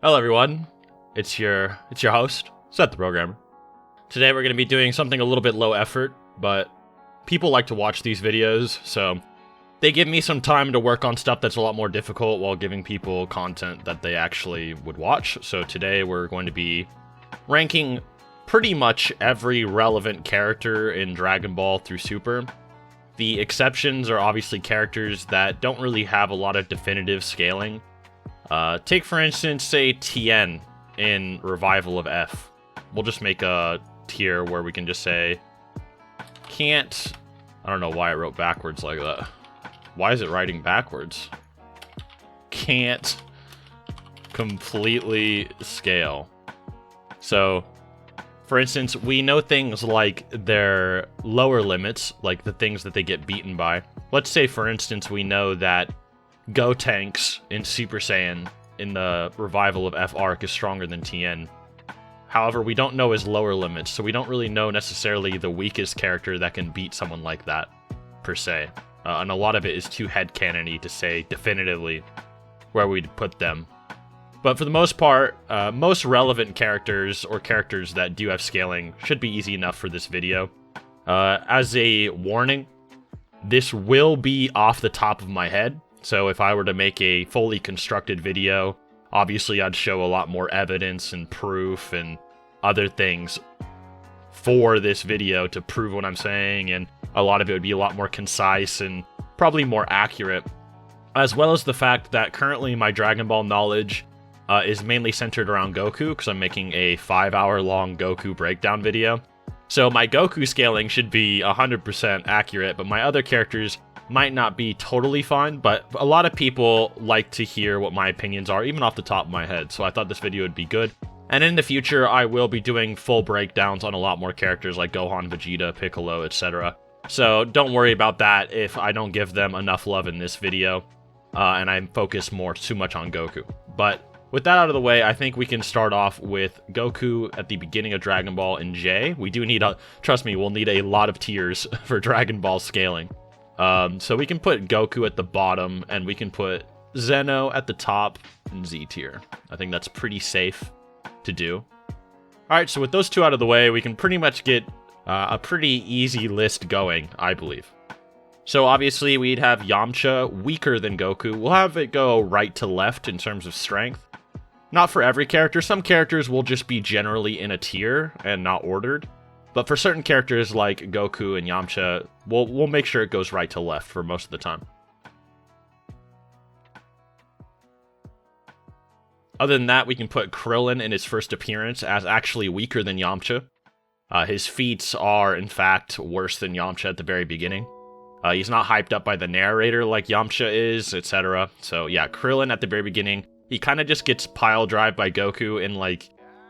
Hello everyone, it's your host, SethTheProgrammer. Today we're going to be doing something a little bit low effort, but people like to watch these videos, so they give me some time to work on stuff that's a lot more difficult while giving people content that they actually would watch. So today we're going to be ranking pretty much every relevant character in Dragon Ball through Super. The exceptions are obviously characters that don't really have a lot of definitive scaling. Take, for instance, say, Tien in Revival of F. We'll just make a tier where we can just say, can't... I don't know why I wrote backwards like that. Why is it writing backwards? Can't completely scale. So, for instance, we know things like their lower limits, like the things that they get beaten by. Let's say, for instance, we know that Gotenks in Super Saiyan in the Revival of F arc is stronger than Tien. However, we don't know his lower limits, so we don't really know necessarily the weakest character that can beat someone like that, per se. And a lot of it is too headcanon-y to say definitively where we'd put them. But for the most part, most relevant characters, or characters that do have scaling, should be easy enough for this video. As a warning, this will be off the top of my head. So if I were to make a fully constructed video, obviously I'd show a lot more evidence and proof and other things for this video to prove what I'm saying, and a lot of it would be a lot more concise and probably more accurate. As well as the fact that currently my Dragon Ball knowledge is mainly centered around Goku, because I'm making a 5-hour-long Goku breakdown video. So my Goku scaling should be 100% accurate, but my other characters might not be totally fine, but a lot of people like to hear what my opinions are, even off the top of my head, so I thought this video would be good. And in the future, I will be doing full breakdowns on a lot more characters like Gohan, Vegeta, Piccolo, etc. So don't worry about that if I don't give them enough love in this video, and I focus too much on Goku. But with that out of the way, I think we can start off with Goku at the beginning of Dragon Ball in J. We do need trust me, we'll need a lot of tiers for Dragon Ball scaling. So we can put Goku at the bottom, and we can put Zeno at the top in Z tier. I think that's pretty safe to do. Alright, so with those two out of the way, we can pretty much get a pretty easy list going, I believe. So obviously we'd have Yamcha weaker than Goku. We'll have it go right to left in terms of strength. Not for every character. Some characters will just be generally in a tier and not ordered. But for certain characters like Goku and Yamcha, we'll make sure it goes right to left for most of the time. Other than that, we can put Krillin in his first appearance as actually weaker than Yamcha. His feats are, in fact, worse than Yamcha at the very beginning. He's not hyped up by the narrator like Yamcha is, etc. So yeah, Krillin at the very beginning, he kind of just gets pile-drived by Goku in like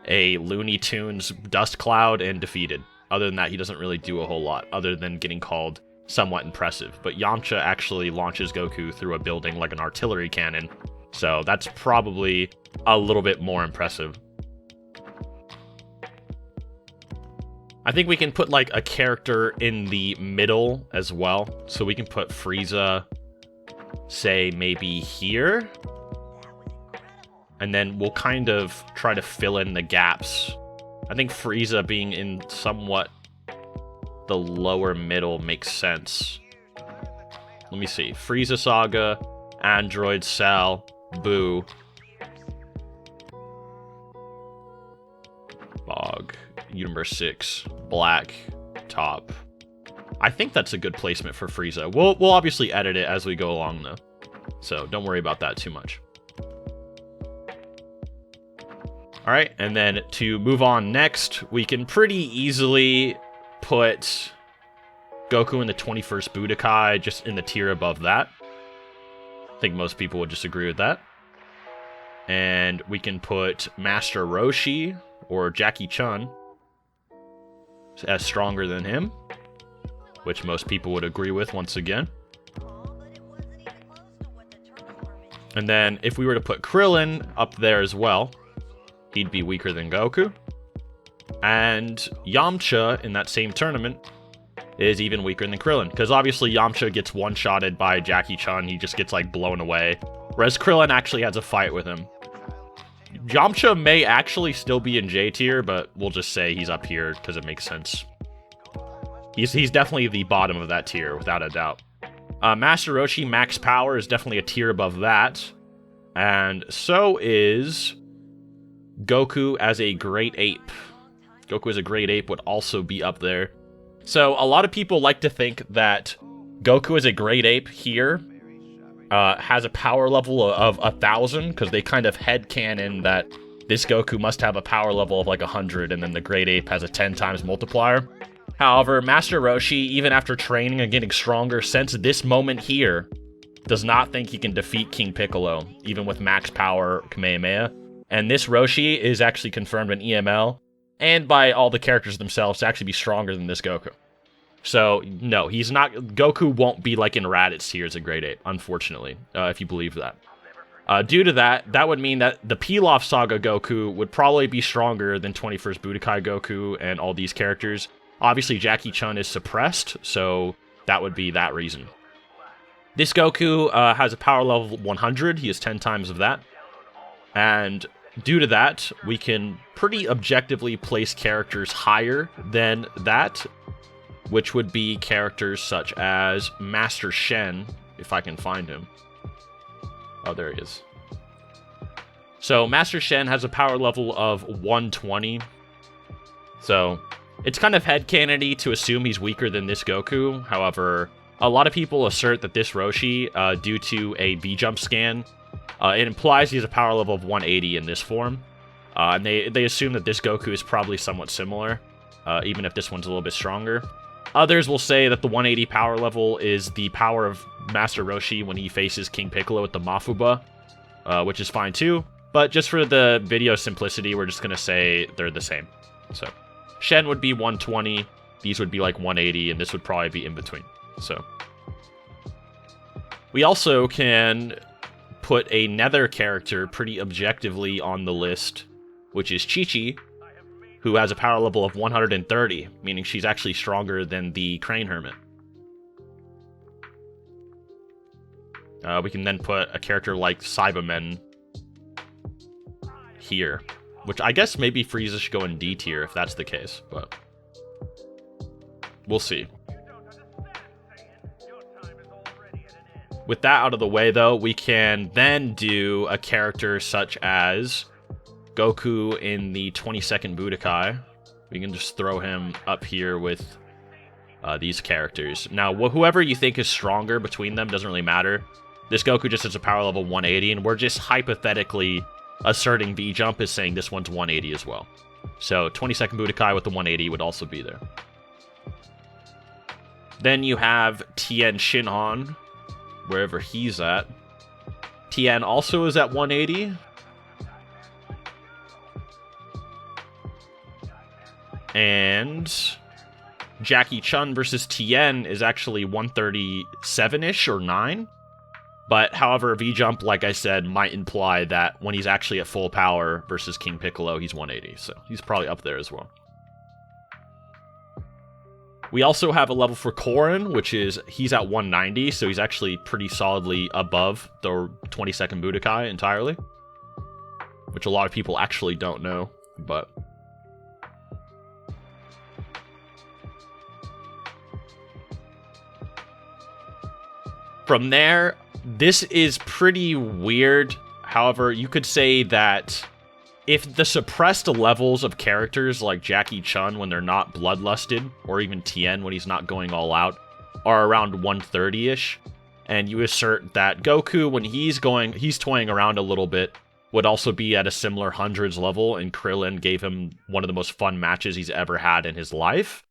a Looney Tunes dust cloud and defeated. Other than that, he doesn't really do a whole lot, other than getting called somewhat impressive. But Yamcha actually launches Goku through a building like an artillery cannon, so that's probably a little bit more impressive. I think we can put like a character in the middle as well. So we can put Frieza, say, maybe here. And then we'll kind of try to fill in the gaps. I think Frieza being in somewhat the lower middle makes sense. Let me see. Frieza Saga, Android, Cell, Boo, Bog, Universe 6, Black, Top. I think that's a good placement for Frieza. We'll obviously edit it as we go along though, so don't worry about that too much. Alright, and then to move on next, we can pretty easily put Goku in the 21st Budokai, just in the tier above that. I think most people would just agree with that. And we can put Master Roshi, or Jackie Chun, as stronger than him, which most people would agree with once again. And then if we were to put Krillin up there as well, he'd be weaker than Goku. And Yamcha in that same tournament is even weaker than Krillin, because obviously Yamcha gets one-shotted by Jackie Chun, he just gets like blown away, whereas Krillin actually has a fight with him. Yamcha may actually still be in J tier, but we'll just say he's up here because it makes sense. He's definitely the bottom of that tier, without a doubt. Master Roshi max power is definitely a tier above that. And so is Goku as a Great Ape. Goku as a Great Ape would also be up there. So a lot of people like to think that Goku as a Great Ape here has a power level of 1,000, because they kind of headcanon that this Goku must have a power level of like 100, and then the Great Ape has a 10 times multiplier. However, Master Roshi, even after training and getting stronger since this moment here, does not think he can defeat King Piccolo, even with max power Kamehameha. And this Roshi is actually confirmed in EML, and by all the characters themselves, to actually be stronger than this Goku. So, no, he's not. Goku won't be like in Raditz here as a Great Ape, unfortunately, if you believe that. Due to that, that would mean that the Pilaf Saga Goku would probably be stronger than 21st Budokai Goku and all these characters. Obviously, Jackie Chun is suppressed, so that would be that reason. This Goku has a power level 100. He has 10 times of that. And due to that, we can pretty objectively place characters higher than that, which would be characters such as Master Shen, if I can find him. Oh, there he is. So, Master Shen has a power level of 120. So, it's kind of headcanon-y to assume he's weaker than this Goku. However, a lot of people assert that this Roshi, due to a V-Jump scan, it implies he has a power level of 180 in this form. And they assume that this Goku is probably somewhat similar, even if this one's a little bit stronger. Others will say that the 180 power level is the power of Master Roshi when he faces King Piccolo with the Mafuba, which is fine too. But just for the video simplicity, we're just going to say they're the same. So, Shen would be 120, these would be like 180, and this would probably be in between. So, we also can put another character pretty objectively on the list, which is Chi-Chi, who has a power level of 130, meaning she's actually stronger than the Crane Hermit. We can then put a character like Cybermen here, which I guess maybe Frieza should go in D tier if that's the case, but we'll see. With that out of the way, though, we can then do a character such as Goku in the 22nd Budokai. We can just throw him up here with these characters. Now, whoever you think is stronger between them doesn't really matter. This Goku just has a power level 180, and we're just hypothetically asserting V-Jump is saying this one's 180 as well. So, 22nd Budokai with the 180 would also be there. Then you have Tien Shinhan, wherever he's at. Tien also is at 180. And Jackie Chun versus Tien is actually 137-ish or 9. But, however, V-Jump, like I said, might imply that when he's actually at full power versus King Piccolo, he's 180. So, he's probably up there as well. We also have a level for Corin, which is, he's at 190, so he's actually pretty solidly above the 22nd Budokai entirely. Which a lot of people actually don't know, but... From there, this is pretty weird. However, you could say that if the suppressed levels of characters like Jackie Chun when they're not bloodlusted, or even Tien when he's not going all out, are around 130-ish, and you assert that Goku, when he's toying around a little bit, would also be at a similar hundreds level, and Krillin gave him one of the most fun matches he's ever had in his life,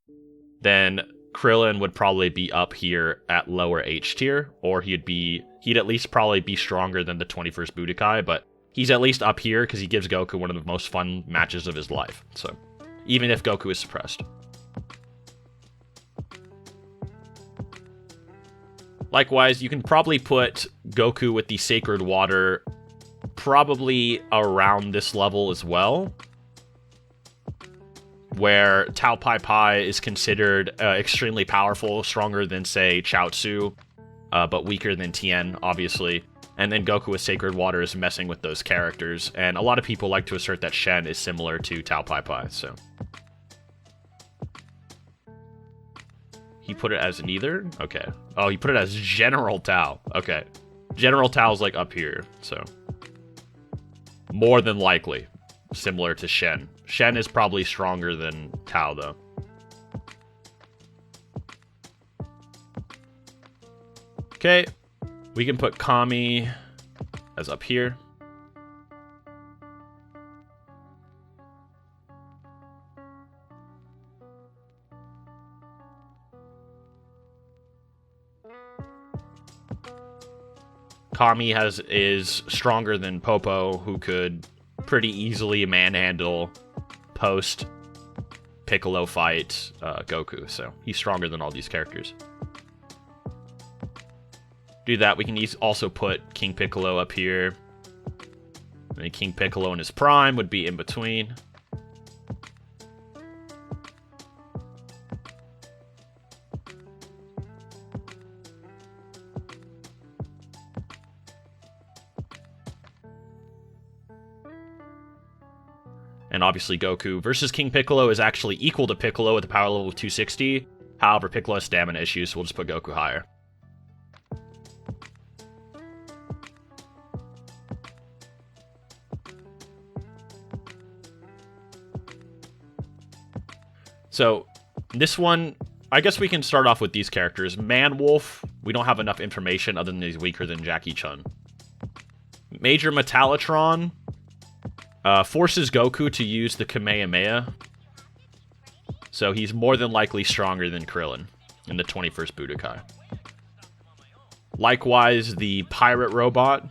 then Krillin would probably be up here at lower H tier, or he'd at least probably be stronger than the 21st Budokai, but he's at least up here because he gives Goku one of the most fun matches of his life. So, even if Goku is suppressed. Likewise, you can probably put Goku with the Sacred Water probably around this level as well, where Tao Pai Pai is considered extremely powerful, stronger than, say, Chaozu, but weaker than Tien, obviously. And then Goku with Sacred Water is messing with those characters. And a lot of people like to assert that Shen is similar to Tao Pai Pai, so. He put it as neither? Okay. Oh, he put it as General Tao. Okay. General Tao's like up here, so. More than likely. Similar to Shen. Shen is probably stronger than Tao, though. Okay. We can put Kami as up here. Kami is stronger than Popo, who could pretty easily manhandle post Piccolo fight Goku, so he's stronger than all these characters. Do that, we can also put King Piccolo up here. And King Piccolo in his prime would be in between. And obviously Goku versus King Piccolo is actually equal to Piccolo with a power level of 260. However, Piccolo has stamina issues, so we'll just put Goku higher. So, this one, I guess we can start off with these characters. Man-Wolf, we don't have enough information other than he's weaker than Jackie Chun. Major Metallotron forces Goku to use the Kamehameha. So he's more than likely stronger than Krillin in the 21st Budokai. Likewise, the Pirate Robot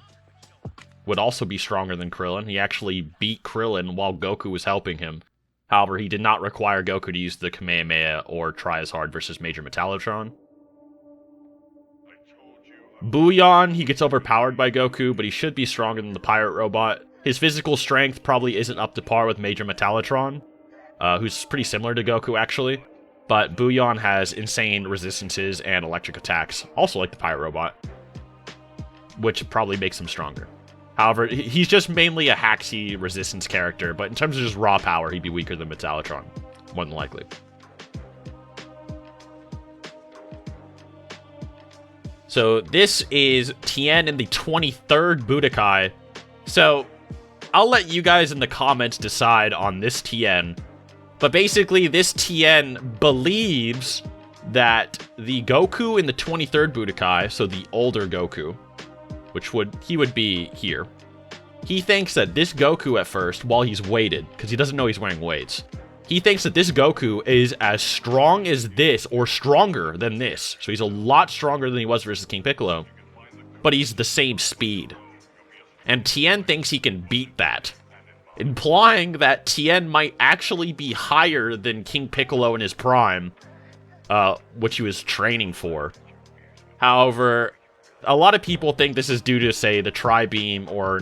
would also be stronger than Krillin. He actually beat Krillin while Goku was helping him. However, he did not require Goku to use the Kamehameha or try as hard versus Major Metallotron. Booyan, he gets overpowered by Goku, but he should be stronger than the Pirate Robot. His physical strength probably isn't up to par with Major Metallotron, who's pretty similar to Goku, actually. But Booyan has insane resistances and electric attacks, also like the Pirate Robot, which probably makes him stronger. However, he's just mainly a Haxi resistance character, but in terms of just raw power, he'd be weaker than Metallotron, more than likely. So this is Tien in the 23rd Budokai. So I'll let you guys in the comments decide on this Tien. But basically, this Tien believes that the Goku in the 23rd Budokai, so the older Goku, which he would be here. He thinks that this Goku at first, while he's weighted, because he doesn't know he's wearing weights, he thinks that this Goku is as strong as this, or stronger than this. So he's a lot stronger than he was versus King Piccolo, but he's the same speed. And Tien thinks he can beat that, implying that Tien might actually be higher than King Piccolo in his prime, which he was training for. However, a lot of people think this is due to, say, the Tri-Beam or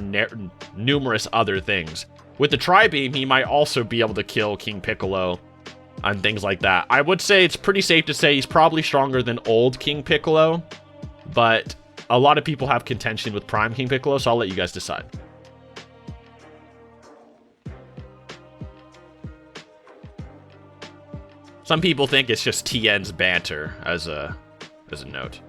numerous other things. With the Tri-Beam, he might also be able to kill King Piccolo and things like that. I would say it's pretty safe to say he's probably stronger than old King Piccolo, but a lot of people have contention with Prime King Piccolo, so I'll let you guys decide. Some people think it's just Tien's banter as a note.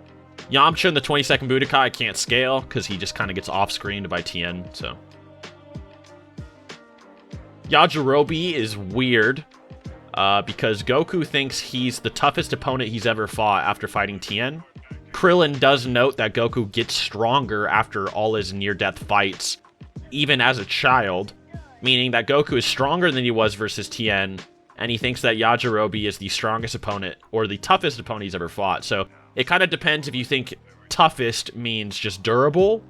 Yamcha in the 22nd Budokai can't scale because he just kind of gets off-screened by Tien, so. Yajirobe is weird because Goku thinks he's the toughest opponent he's ever fought after fighting Tien. Krillin does note that Goku gets stronger after all his near-death fights, even as a child, meaning that Goku is stronger than he was versus Tien, and he thinks that Yajirobe is the strongest opponent, or the toughest opponent he's ever fought. So it kind of depends if you think toughest means just durable,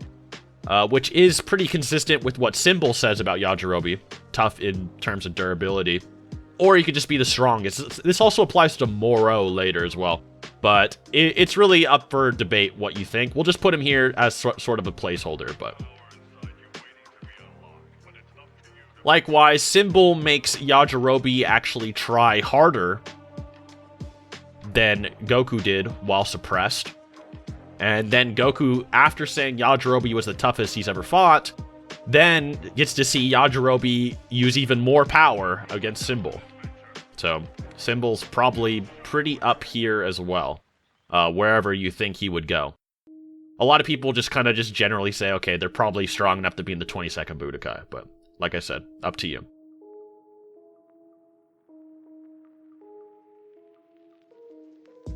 which is pretty consistent with what Symbol says about Yajirobe, tough in terms of durability. Or he could just be the strongest. This also applies to Moro later as well. But it's really up for debate what you think. We'll just put him here as sort of a placeholder, but... Likewise, Symbol makes Yajirobe actually try harder than Goku did while suppressed. And then Goku, after saying Yajirobe was the toughest he's ever fought, then gets to see Yajirobe use even more power against Symbol. So, Symbol's probably pretty up here as well, wherever you think he would go. A lot of people just kind of generally say, okay, they're probably strong enough to be in the 22nd Budokai, but like I said, up to you.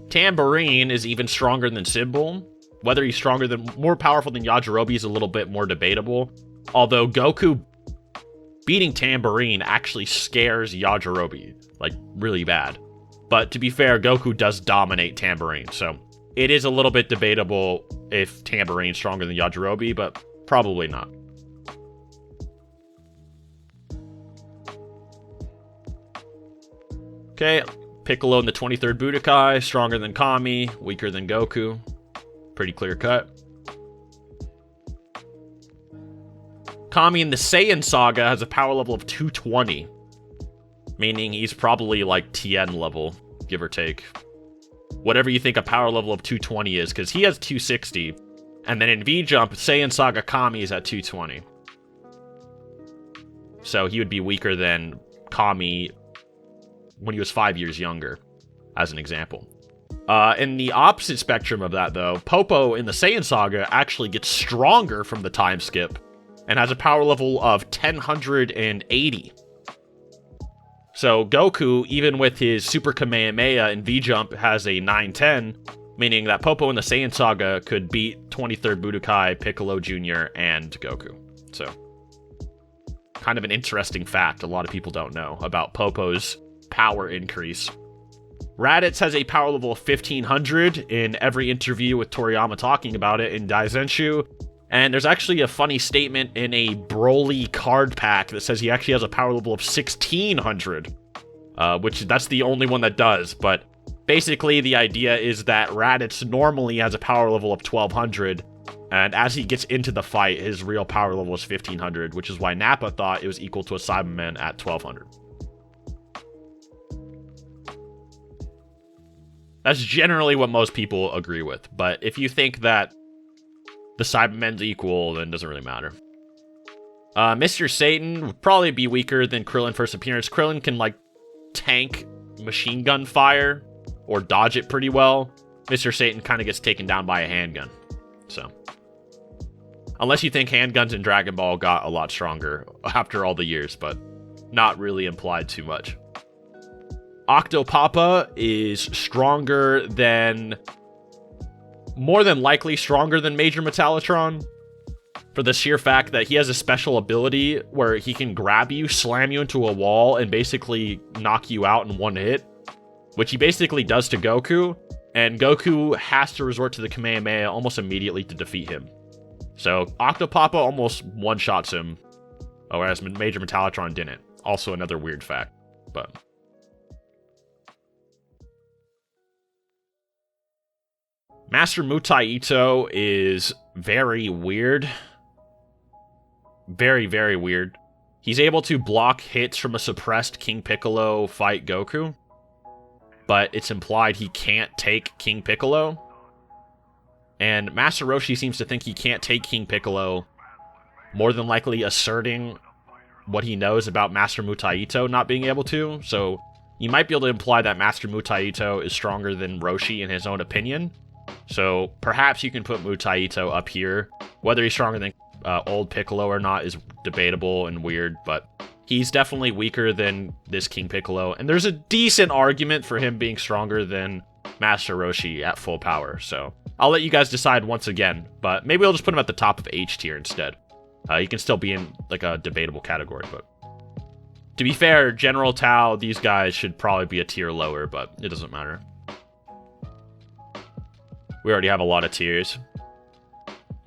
Tambourine is even stronger than Symbol. Whether he's more powerful than Yajirobe is a little bit more debatable. Although Goku beating Tambourine actually scares Yajirobe, like, really bad. But to be fair, Goku does dominate Tambourine, so it is a little bit debatable if Tambourine's stronger than Yajirobe, but probably not. Okay, Piccolo in the 23rd Budokai, stronger than Kami, weaker than Goku. Pretty clear cut. Kami in the Saiyan saga has a power level of 220, meaning he's probably like Tien level, give or take. Whatever you think a power level of 220 is, because he has 260, and then in V-Jump, Saiyan saga Kami is at 220. So he would be weaker than Kami when he was 5 years younger, as an example. In the opposite spectrum of that, though, Toppo in the Saiyan saga actually gets stronger from the time skip, and has a power level of 1080. So Goku, even with his Super Kamehameha in V-Jump, has a 910, meaning that Toppo in the Saiyan saga could beat 23rd Budokai, Piccolo Jr., and Goku. So, kind of an interesting fact a lot of people don't know about Popo's power increase. Raditz has a power level of 1500 in every interview with Toriyama talking about it in Daizenshu. And there's actually a funny statement in a Broly card pack that says he actually has a power level of 1600. Which that's the only one that does. But basically the idea is that Raditz normally has a power level of 1200. And as he gets into the fight, his real power level is 1500. Which is why Nappa thought it was equal to a Cyberman at 1200. That's generally what most people agree with. But if you think that the Cybermen's equal, then it doesn't really matter. Mr. Satan would probably be weaker than Krillin first appearance. Krillin can, like, tank machine gun fire or dodge it pretty well. Mr. Satan kind of gets taken down by a handgun. So, unless you think handguns in Dragon Ball got a lot stronger after all the years, but not really implied too much. Octopapa is stronger than... more than likely stronger than Major Metallitron, for the sheer fact that he has a special ability where he can grab you, slam you into a wall, and basically knock you out in one hit, which he basically does to Goku, and Goku has to resort to the Kamehameha almost immediately to defeat him. So Octopapa almost one-shots him, whereas Major Metallitron didn't. Also another weird fact, but... Master Mutai Ito is very weird. Very, very weird. He's able to block hits from a suppressed King Piccolo fight Goku, but it's implied he can't take King Piccolo. And Master Roshi seems to think he can't take King Piccolo, more than likely asserting what he knows about Master Mutai Ito not being able to. So you might be able to imply that Master Mutai Ito is stronger than Roshi in his own opinion. So perhaps you can put Mutai Ito up here. Whether he's stronger than old Piccolo or not is debatable and weird, but he's definitely weaker than this King Piccolo. And there's a decent argument for him being stronger than Master Roshi at full power. So I'll let you guys decide once again, but maybe I'll just put him at the top of H tier instead. He can still be in like a debatable category, but to be fair, General Tao, these guys should probably be a tier lower, but it doesn't matter. We already have a lot of tiers.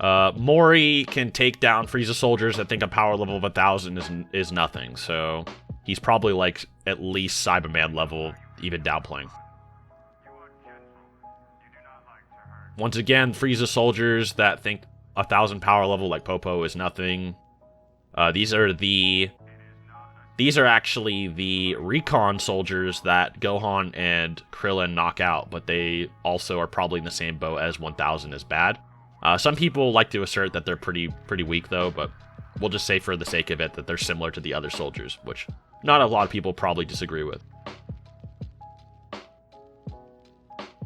Mori can take down Frieza soldiers. I think a power level of 1000 is nothing. So he's probably like at least Cyberman level, even downplaying. Once again, Frieza soldiers that think 1000 power level like Popo is nothing. These are the These are actually the recon soldiers that Gohan and Krillin knock out, but they also are probably in the same boat as 1000 is bad. Some people like to assert that they're pretty weak, though, but we'll just say for the sake of it that they're similar to the other soldiers, which not a lot of people probably disagree with.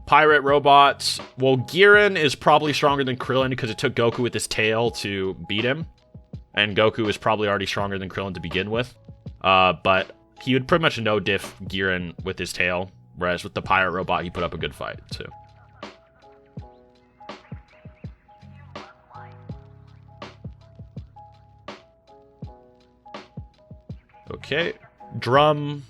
Pirate robots. Well, Jiren is probably stronger than Krillin because it took Goku with his tail to beat him. And Goku is probably already stronger than Krillin to begin with. But he would pretty much no-diff Jiren with his tail, whereas with the pirate robot, he put up a good fight, too. Okay. Drum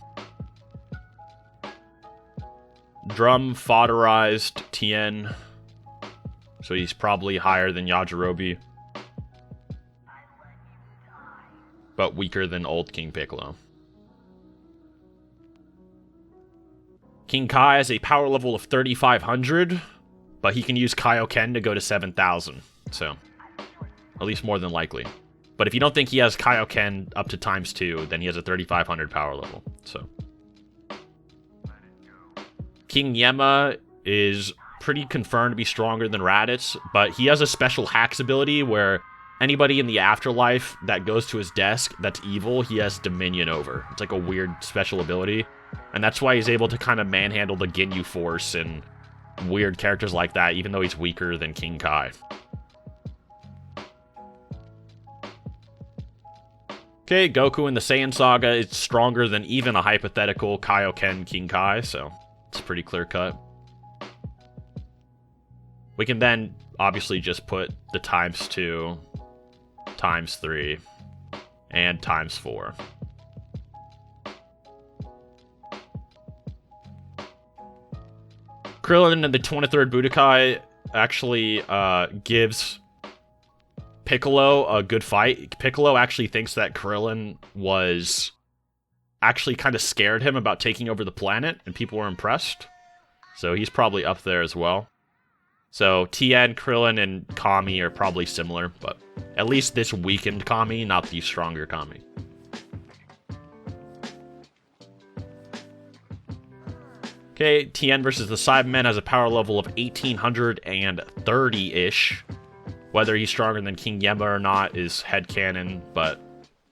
fodderized Tien. So he's probably higher than Yajirobe. But weaker than old King Piccolo. King Kai has a power level of 3500, but he can use Kaioken to go to 7000. So, at least more than likely. But if you don't think he has Kaioken up to ×2, then he has a 3500 power level. So, King Yemma is pretty confirmed to be stronger than Raditz, but he has a special hacks ability where anybody in the afterlife that goes to his desk that's evil, he has dominion over. It's like a weird special ability, and that's why he's able to kind of manhandle the Ginyu Force and weird characters like that, even though he's weaker than King Kai. Okay, Goku in the Saiyan Saga is stronger than even a hypothetical Kaioken King Kai, so it's pretty clear-cut. We can then obviously just put the ×2, ×3, and ×4. Krillin in the 23rd Budokai actually gives Piccolo a good fight. Piccolo actually thinks that Krillin was actually kind of scared him about taking over the planet, and people were impressed. So he's probably up there as well. So Tien, Krillin, and Kami are probably similar, but at least this weakened Kami, not the stronger Kami. Okay, Tien versus the Cybermen has a power level of 1830-ish. Whether he's stronger than King Yemma or not is headcanon, but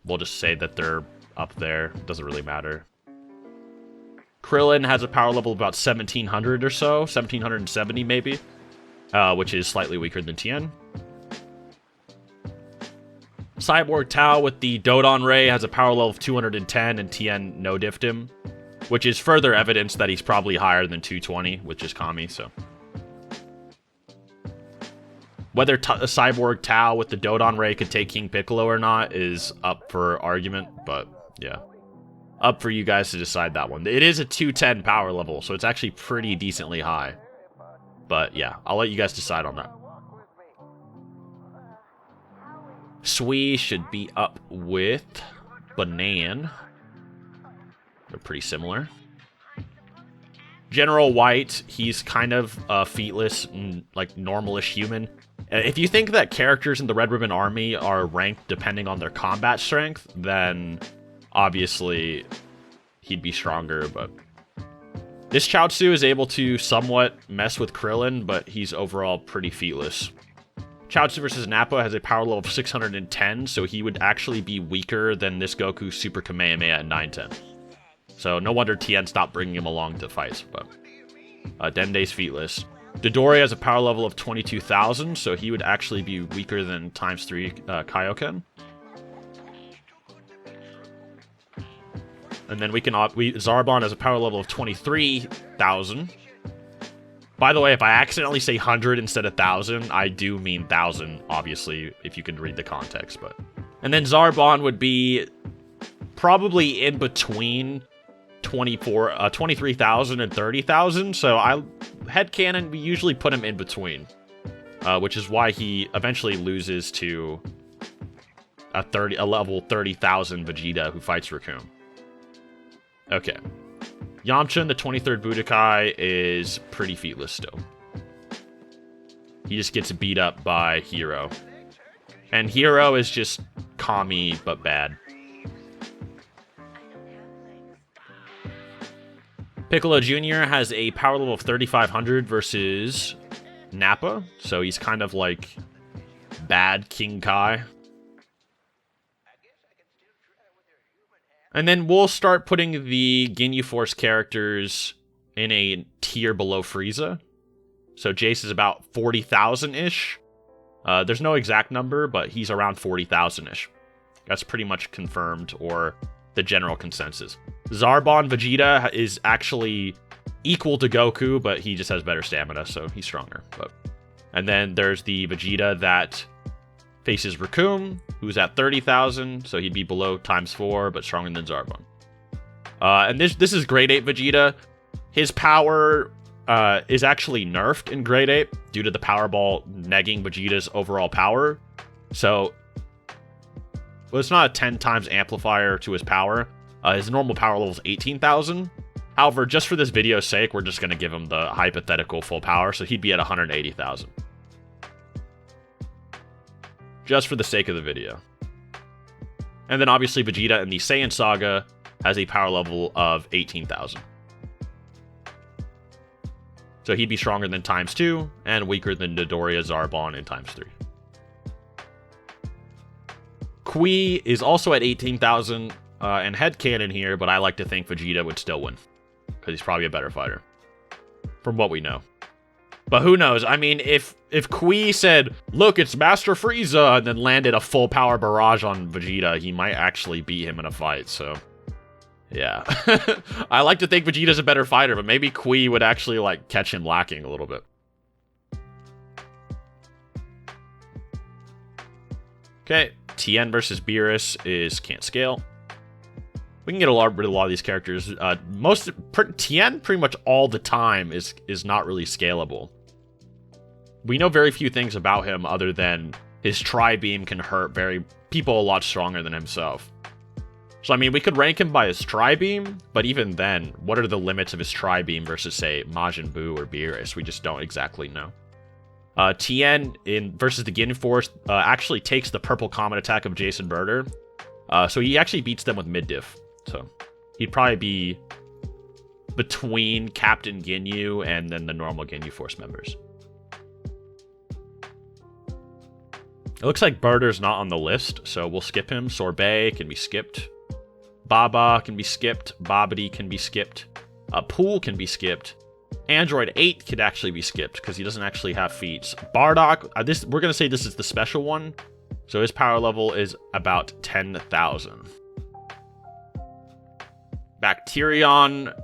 we'll just say that they're up there. Doesn't really matter. Krillin has a power level of about 1700 or so, 1770 maybe, which is slightly weaker than Tien. Cyborg Tao with the Dodon Ray has a power level of 210, and Tien no-diffed him, which is further evidence that he's probably higher than 220, which is Kami, so. Whether Cyborg Tao with the Dodon Ray could take King Piccolo or not is up for argument, but yeah. Up for you guys to decide that one. It is a 210 power level, so it's actually pretty decently high. But yeah, I'll let you guys decide on that. Sui should be up with Banan. They're pretty similar. General White, he's kind of feetless and like normalish human. If you think that characters in the Red Ribbon Army are ranked depending on their combat strength, then obviously he'd be stronger, but this Chaozu is able to somewhat mess with Krillin, but he's overall pretty feetless. Chaozu versus Nappa has a power level of 610, so he would actually be weaker than this Goku Super Kamehameha at 910. So no wonder Tien stopped bringing him along to fights, but Dende's feetless. Dodori has a power level of 22,000, so he would actually be weaker than ×3 Kaioken. And then Zarbon has a power level of 23,000. By the way, if I accidentally say 100 instead of 1,000, I do mean 1,000, obviously, if you can read the context. But and then Zarbon would be probably in between 23,000 and 30,000. So headcanon, we usually put him in between, which is why he eventually loses to a level 30,000 Vegeta who fights Raccoon. Okay. Yamcha in the 23rd Budokai is pretty feetless still. He just gets beat up by Hero. And Hero is just Kami, but bad. Piccolo Jr. has a power level of 3,500 versus Nappa, so he's kind of like bad King Kai. And then we'll start putting the Ginyu Force characters in a tier below Frieza. So Jace is about 40,000-ish. There's no exact number, but he's around 40,000-ish. That's pretty much confirmed, or the general consensus. Zarbon Vegeta is actually equal to Goku, but he just has better stamina, so he's stronger. And then there's the Vegeta that faces Raccoon, who's at 30,000, so he'd be below ×4, but stronger than Zarbon. And this is Great Ape Vegeta. His power is actually nerfed in Great Ape due to the Power Ball negging Vegeta's overall power. So, well, it's not a 10 times amplifier to his power. His normal power level is 18,000. However, just for this video's sake, we're just going to give him the hypothetical full power, so he'd be at 180,000. Just for the sake of the video. And then obviously Vegeta in the Saiyan Saga has a power level of 18,000. So he'd be stronger than ×2 and weaker than Dodoria Zarbon in ×3. Kui is also at 18,000 and headcanon here, but I like to think Vegeta would still win because he's probably a better fighter from what we know. But who knows? I mean, if Kui said, look, it's Master Frieza, and then landed a full power barrage on Vegeta, he might actually beat him in a fight, so yeah. I like to think Vegeta's a better fighter, but maybe Kui would actually, like, catch him lacking a little bit. Okay, Tien versus Beerus is can't scale. We can get rid of a lot of these characters. Tien pretty much all the time is not really scalable. We know very few things about him other than his Tri-Beam can hurt people a lot stronger than himself. So, I mean, we could rank him by his Tri-Beam, but even then, what are the limits of his Tri-Beam versus, say, Majin Buu or Beerus? We just don't exactly know. Tien versus the Ginyu Force actually takes the purple comet attack of Jason Birder. So he actually beats them with mid-diff. So he'd probably be between Captain Ginyu and then the normal Ginyu Force members. It looks like Birder's not on the list, so we'll skip him. Sorbet can be skipped. Baba can be skipped. Babidi can be skipped. Pool can be skipped. Android 8 could actually be skipped because he doesn't actually have feats. Bardock, we're going to say this is the special one. So his power level is about 10,000. Bacterion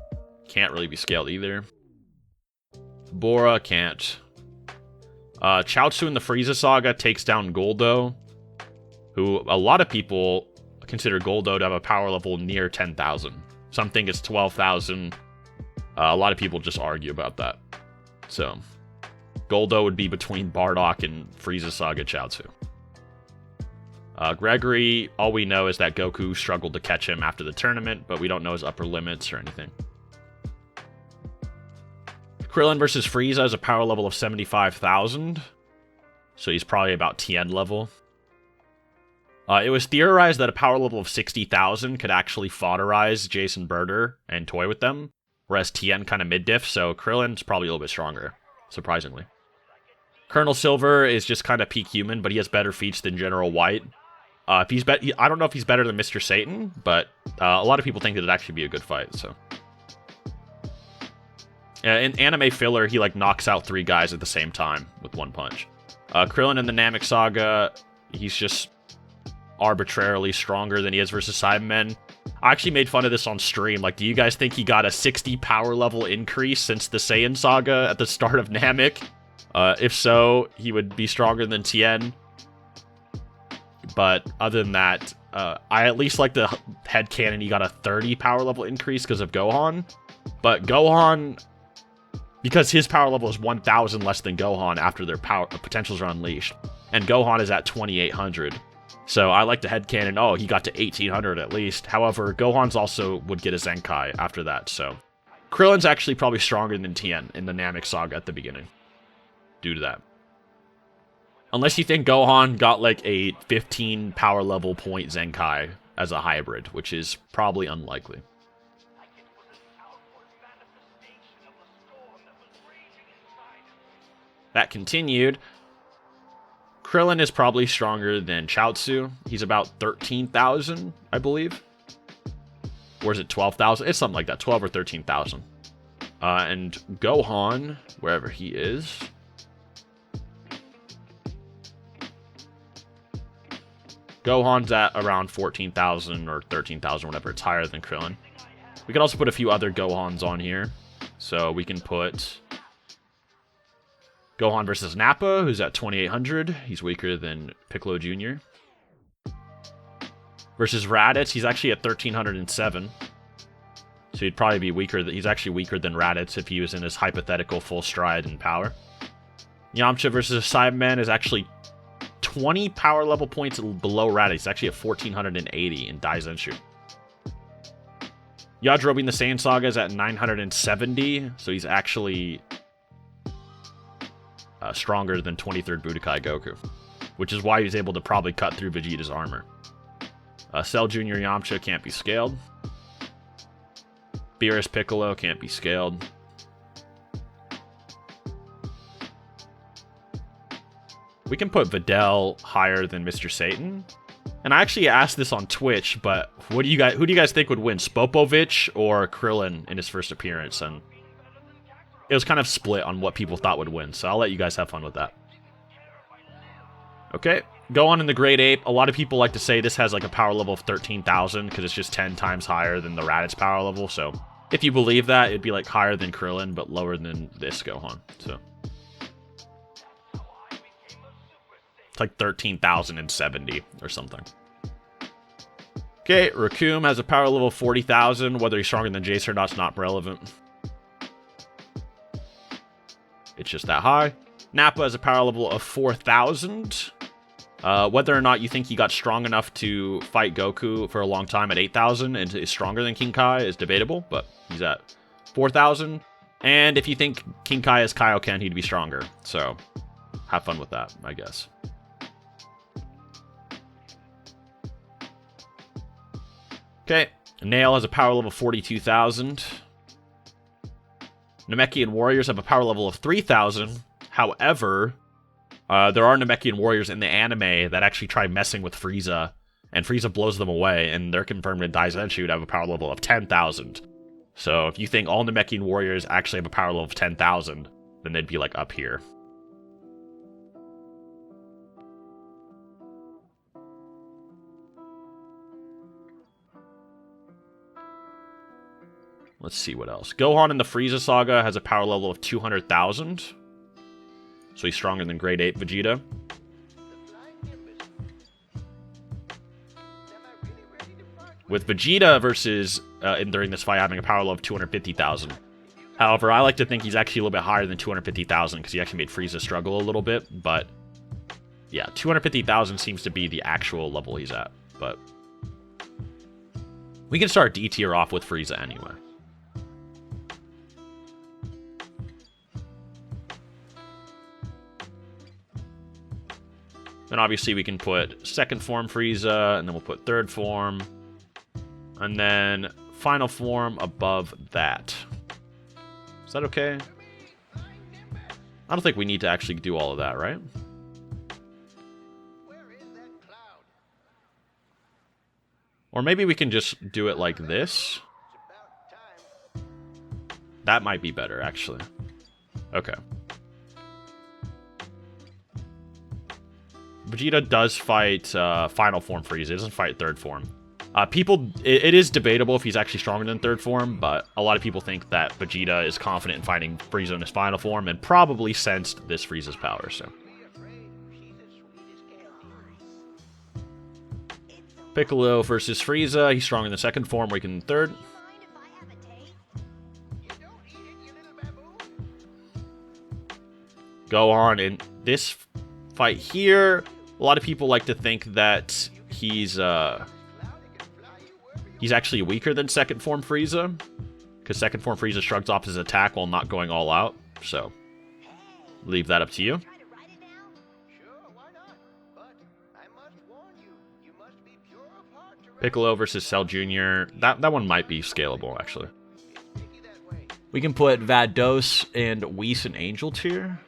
can't really be scaled either. Bora can't. Chaozu in the Frieza Saga takes down Goldo, who a lot of people consider Goldo to have a power level near 10,000. Some think it's 12,000. A lot of people just argue about that. So, Goldo would be between Bardock and Frieza Saga Chaozu. Gregory, all we know is that Goku struggled to catch him after the tournament, but we don't know his upper limits or anything. Krillin versus Frieza has a power level of 75,000, so he's probably about Tien level. It was theorized that a power level of 60,000 could actually fodderize Jason Birder and toy with them, whereas Tien kind of mid-diff, so Krillin's probably a little bit stronger, surprisingly. Colonel Silver is just kind of peak human, but he has better feats than General White. I don't know if he's better than Mr. Satan, but a lot of people think that it'd actually be a good fight, so. In anime filler, he like knocks out 3 guys at the same time with 1 punch. Krillin in the Namek Saga, he's just arbitrarily stronger than he is versus Cybermen. I actually made fun of this on stream. Like, do you guys think he got a 60 power level increase since the Saiyan Saga at the start of Namek? If so, he would be stronger than Tien. But other than that, I at least like the headcanon he got a 30 power level increase because of Gohan. But Gohan, because his power level is 1,000 less than Gohan after their power potentials are unleashed. And Gohan is at 2,800. So I like the headcanon, oh, he got to 1,800 at least. However, Gohan's also would get a Zenkai after that, so. Krillin's actually probably stronger than Tien in the Namek Saga at the beginning. Due to that. Unless you think Gohan got like a 15 power level point Zenkai as a hybrid, which is probably unlikely. That continued. Krillin is probably stronger than Chaozu. He's about 13,000, I believe. Or is it 12,000? It's something like that, 12 or 13,000. And Gohan, wherever he is. Gohan's at around 14,000 or 13,000, whatever. It's higher than Krillin. We could also put a few other Gohans on here. So we can put Gohan versus Nappa, who's at 2,800. He's weaker than Piccolo Jr. Versus Raditz, he's actually at 1,307. So he'd probably be weaker. He's actually weaker than Raditz if he was in his hypothetical full stride and power. Yamcha versus Cyberman is actually 20 power level points below Raditz. He's actually at 1,480 in Daizenshu. Yajirobe in the Saiyan Saga is at 970, so he's actually stronger than 23rd Budokai Goku, which is why he's able to probably cut through Vegeta's armor. Cell Jr. Yamcha can't be scaled. Beerus Piccolo can't be scaled. We can put Videl higher than Mr. Satan. And I actually asked this on Twitch, but who do you guys think would win, Spopovich or Krillin in his first appearance? And it was kind of split on what people thought would win, so I'll let you guys have fun with that. Okay, Gohan in the Great Ape. A lot of people like to say this has like a power level of 13,000 because it's just 10 times higher than the Raditz power level. So if you believe that, it'd be like higher than Krillin, but lower than this Gohan. So it's like 13,070 or something. Okay, Raccoon has a power level of 40,000. Whether he's stronger than Jace or not is not relevant. It's just that high. Nappa has a power level of 4,000. Whether or not you think he got strong enough to fight Goku for a long time at 8,000 and is stronger than King Kai is debatable, but he's at 4,000. And if you think King Kai is Kaioken, he'd be stronger. So have fun with that, I guess. Okay, Nail has a power level of 42,000. Namekian warriors have a power level of 3,000. However, there are Namekian warriors in the anime that actually try messing with Frieza, and Frieza blows them away, and they're confirmed in Daizenshu to have a power level of 10,000. So if you think all Namekian warriors actually have a power level of 10,000, then they'd be like up here. Let's see what else. Gohan in the Frieza Saga has a power level of 200,000. So he's stronger than Great Ape Vegeta. With Vegeta versus, during this fight, having a power level of 250,000. However, I like to think he's actually a little bit higher than 250,000 because he actually made Frieza struggle a little bit. But yeah, 250,000 seems to be the actual level he's at. But we can start D tier off with Frieza anyway. Then obviously we can put second form Frieza, and then we'll put third form. And then final form above that. Is that okay? I don't think we need to actually do all of that, right? Or maybe we can just do it like this. That might be better, actually. Okay. Vegeta does fight final form Frieza. He doesn't fight third form. It is debatable if he's actually stronger than third form, but a lot of people think that Vegeta is confident in fighting Frieza in his final form and probably sensed this Frieza's power, so. Piccolo versus Frieza. He's stronger in the second form, weak in the third. Gohan in this fight here. A lot of people like to think that he's actually weaker than second form Frieza, because second form Frieza shrugs off his attack while not going all out. So, leave that up to you. Piccolo versus Cell Jr. That one might be scalable, actually. We can put Vados and Whis in Angel tier.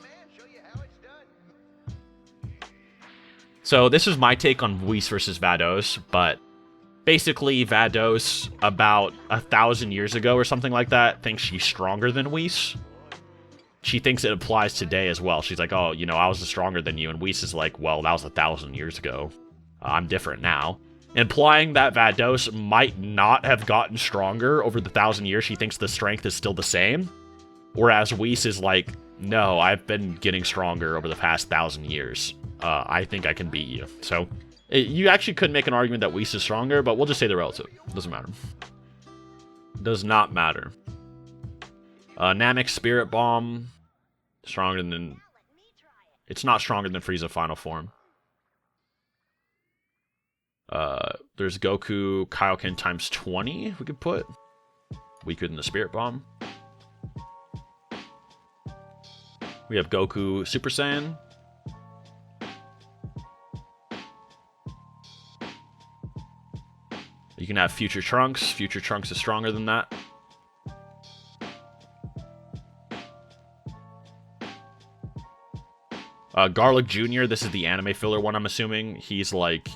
So this is my take on Whis versus Vados, but basically Vados, about 1,000 years ago or something like that, thinks she's stronger than Whis. She thinks it applies today as well. She's like, oh, you know, I was stronger than you, and Whis is like, well, that was 1,000 years ago. I'm different now. Implying that Vados might not have gotten stronger over the 1,000 years. She thinks the strength is still the same. Whereas Whis is like, no, I've been getting stronger over the past 1,000 years. I think I can beat you. So, you actually could make an argument that Whis is stronger, but we'll just say they're relative. Doesn't matter. Does not matter. Namek Spirit Bomb. Stronger than... It's not stronger than Frieza Final Form. There's Goku Kaioken times 20 we could put. Weaker than the Spirit Bomb. We have Goku Super Saiyan. You can have Future Trunks. Future Trunks is stronger than that. Garlic Jr., this is the anime filler one, I'm assuming. He's like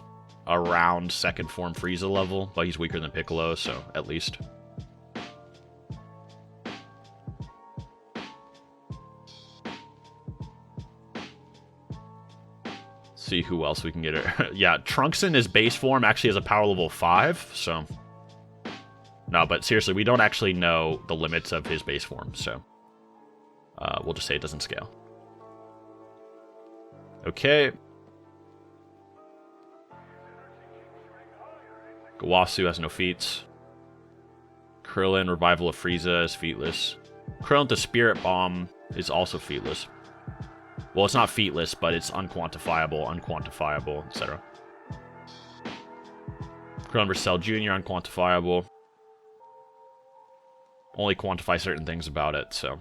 around second form Frieza level, but he's weaker than Piccolo, so at least. See who else we can get it. Yeah, Trunks in his base form actually has a power level 5, so... No, but seriously, we don't actually know the limits of his base form, so... we'll just say it doesn't scale. Okay. Gawasu has no feats. Krillin, Revival of Frieza, is featless. Krillin the Spirit Bomb is also featless. Well, it's not featless, but it's unquantifiable, etc. Krillin vs. Cell Jr., unquantifiable. Only quantify certain things about it, so...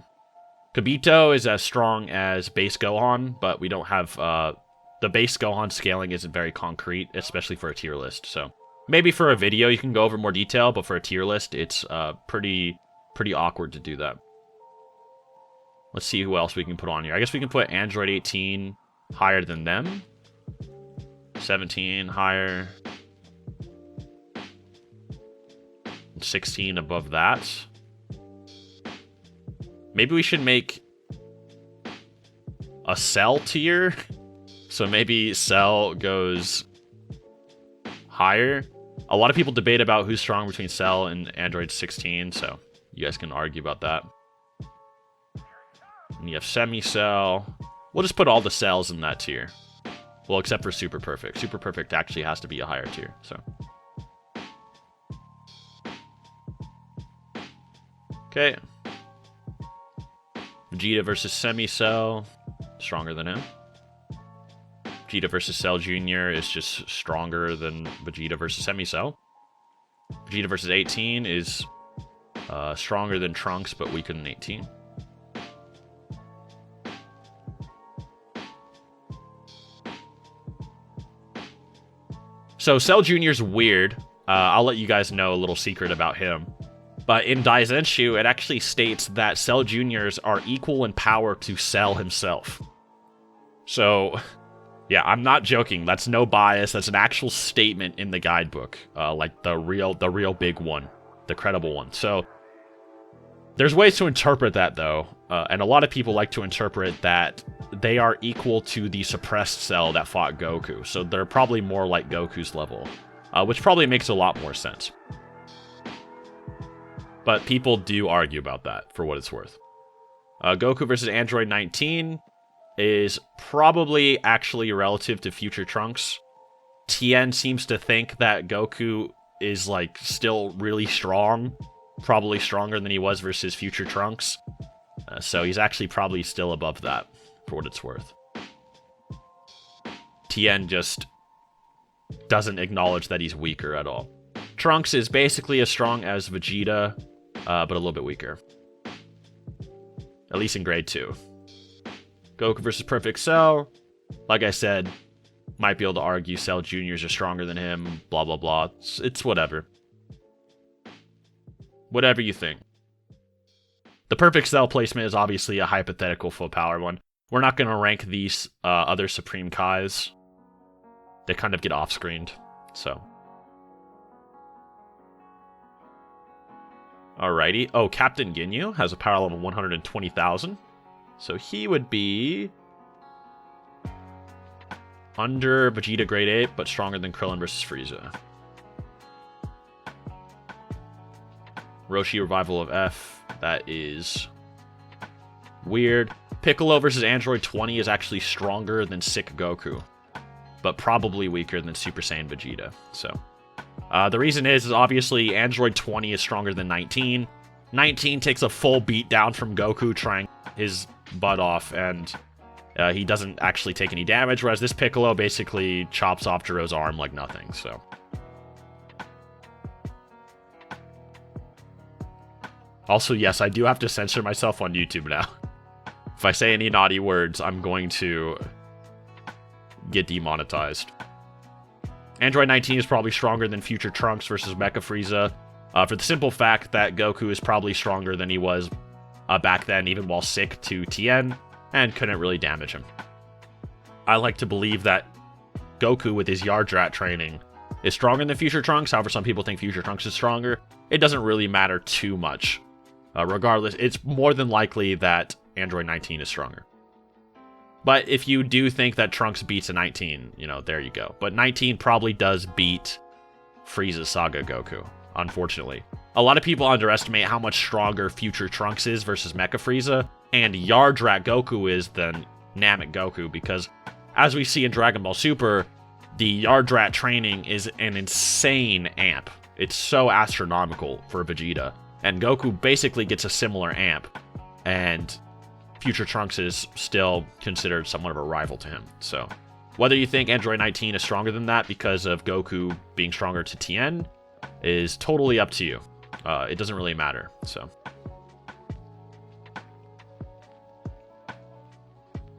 Kibito is as strong as base Gohan, but we don't have... the base Gohan scaling isn't very concrete, especially for a tier list, so... Maybe for a video you can go over more detail, but for a tier list, it's pretty awkward to do that. Let's see who else we can put on here. I guess we can put Android 18 higher than them. 17 higher. 16 above that. Maybe we should make a Cell tier. So maybe Cell goes higher. A lot of people debate about who's strong between Cell and Android 16, so you guys can argue about that. And you have Semi-Cell. We'll just put all the cells in that tier. Well, except for Super Perfect. Super Perfect actually has to be a higher tier, so. Okay. Vegeta versus Semi-Cell. Stronger than him. Vegeta versus Cell Jr. is just stronger than Vegeta versus Semi-Cell. Vegeta versus 18 is stronger than Trunks, but weaker than 18. So Cell Jr. is weird. I'll let you guys know a little secret about him. But in Daizenshu, it actually states that Cell Juniors are equal in power to Cell himself. So, yeah, I'm not joking. That's no bias. That's an actual statement in the guidebook. Like the real big one. The credible one. So, there's ways to interpret that, though. And a lot of people like to interpret that they are equal to the suppressed Cell that fought Goku. So, they're probably more like Goku's level. Which probably makes a lot more sense. But people do argue about that, for what it's worth. Goku versus Android 19 is probably actually relative to Future Trunks. Tien seems to think that Goku is, like, still really strong. Probably stronger than he was versus Future Trunks. So he's actually probably still above that, for what it's worth. Tien just doesn't acknowledge that he's weaker at all. Trunks is basically as strong as Vegeta, but a little bit weaker. At least in grade 2. Goku versus Perfect Cell. Like I said, might be able to argue Cell Juniors are stronger than him, blah, blah, blah. It's whatever. Whatever you think. The Perfect Cell placement is obviously a hypothetical full power one. We're not going to rank these other Supreme Kais. they kind of get off-screened, so. Alrighty. Oh, Captain Ginyu has a power level 120,000. So he would be under Vegeta Great Ape, but stronger than Krillin versus Frieza. Roshi Revival of F. That is weird. Piccolo versus Android 20 is actually stronger than Sick Goku, but probably weaker than Super Saiyan Vegeta. So the reason is obviously Android 20 is stronger than 19. 19 takes a full beat down from Goku trying his butt off, and he doesn't actually take any damage, whereas this Piccolo basically chops off Jiro's arm like nothing, so. Also, yes, I do have to censor myself on YouTube now. If I say any naughty words, I'm going to get demonetized. Android 19 is probably stronger than Future Trunks versus Mecha Frieza, for the simple fact that Goku is probably stronger than he was back then, even while sick to Tien, and couldn't really damage him. I like to believe that Goku, with his Yardrat training, is stronger than Future Trunks. However, some people think Future Trunks is stronger. It doesn't really matter too much. Regardless, it's more than likely that Android 19 is stronger. But if you do think that Trunks beats a 19, you know, there you go. But 19 probably does beat Frieza's Saga Goku, unfortunately. A lot of people underestimate how much stronger Future Trunks is versus Mecha Frieza, and Yardrat Goku is than Namek Goku, because as we see in Dragon Ball Super, the Yardrat training is an insane amp. It's so astronomical for Vegeta, and Goku basically gets a similar amp, and Future Trunks is still considered somewhat of a rival to him. So whether you think Android 19 is stronger than that because of Goku being stronger to Tien is totally up to you. It doesn't really matter, so.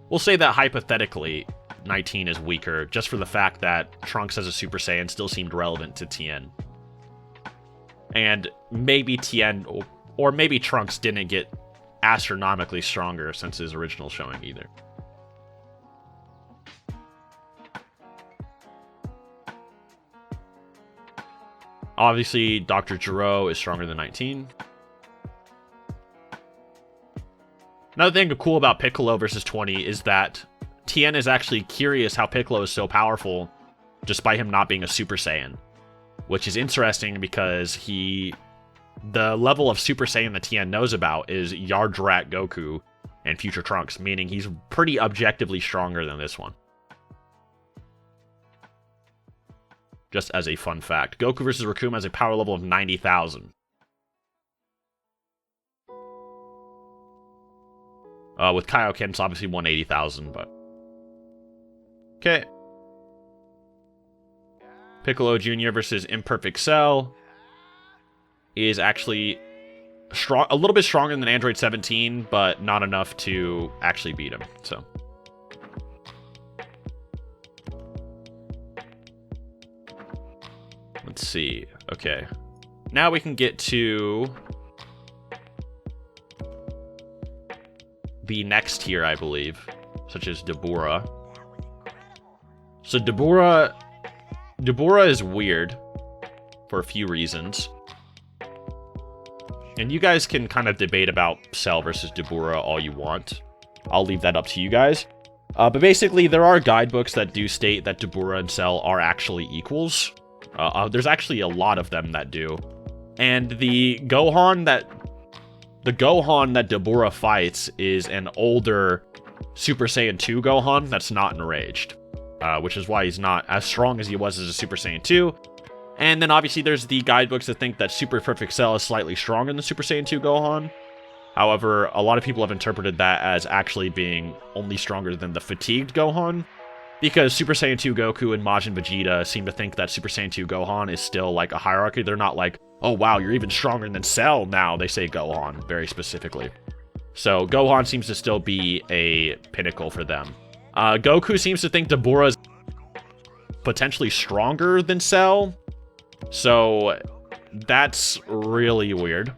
We'll say that hypothetically, 19 is weaker, just for the fact that Trunks as a Super Saiyan still seemed relevant to Tien. And maybe Tien, or maybe Trunks didn't get astronomically stronger since his original showing either. Obviously, Dr. Gero is stronger than 19. Another thing cool about Piccolo versus 20 is that Tien is actually curious how Piccolo is so powerful despite him not being a Super Saiyan, which is interesting because the level of Super Saiyan that Tien knows about is Yardrat Goku and Future Trunks, meaning he's pretty objectively stronger than this one. Just as a fun fact, Goku versus Raccoon has a power level of 90,000. With Kaioken, it's obviously 180,000, but... Okay. Piccolo Jr. versus Imperfect Cell is actually a little bit stronger than Android 17, but not enough to actually beat him, so... Let's see. Okay. Now we can get to the next tier, I believe, such as Dabura. So Dabura is weird for a few reasons. And you guys can kind of debate about Cell versus Dabura all you want. I'll leave that up to you guys. But basically, there are guidebooks that do state that Dabura and Cell are actually equals. There's actually a lot of them that do. And the Gohan that Dabura fights is an older Super Saiyan 2 Gohan that's not enraged. Which is why he's not as strong as he was as a Super Saiyan 2. And then obviously there's the guidebooks that think that Super Perfect Cell is slightly stronger than the Super Saiyan 2 Gohan. However, a lot of people have interpreted that as actually being only stronger than the fatigued Gohan. Because Super Saiyan 2 Goku and Majin Vegeta seem to think that Super Saiyan 2 Gohan is still like a hierarchy. They're not like, oh wow, you're even stronger than Cell now. They say Gohan very specifically. So Gohan seems to still be a pinnacle for them. Goku seems to think Dabura is potentially stronger than Cell. So that's really weird.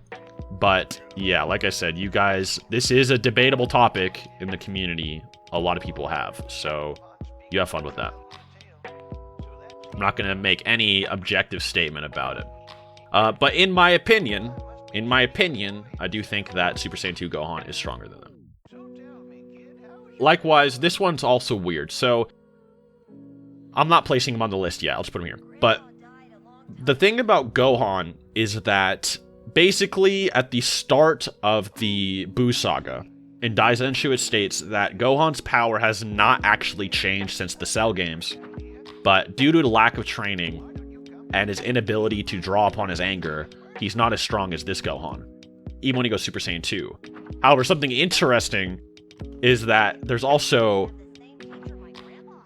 But yeah, like I said, you guys, this is a debatable topic in the community. A lot of people have. So you have fun with that. I'm not going to make any objective statement about it. But in my opinion, I do think that Super Saiyan 2 Gohan is stronger than them. Likewise, this one's also weird. So, I'm not placing him on the list yet. I'll just put him here. But the thing about Gohan is that basically at the start of the Buu saga, in Daizenshu it states that Gohan's power has not actually changed since the Cell games, but due to the lack of training and his inability to draw upon his anger, he's not as strong as this Gohan, even when he goes Super Saiyan 2. However, something interesting is that there's also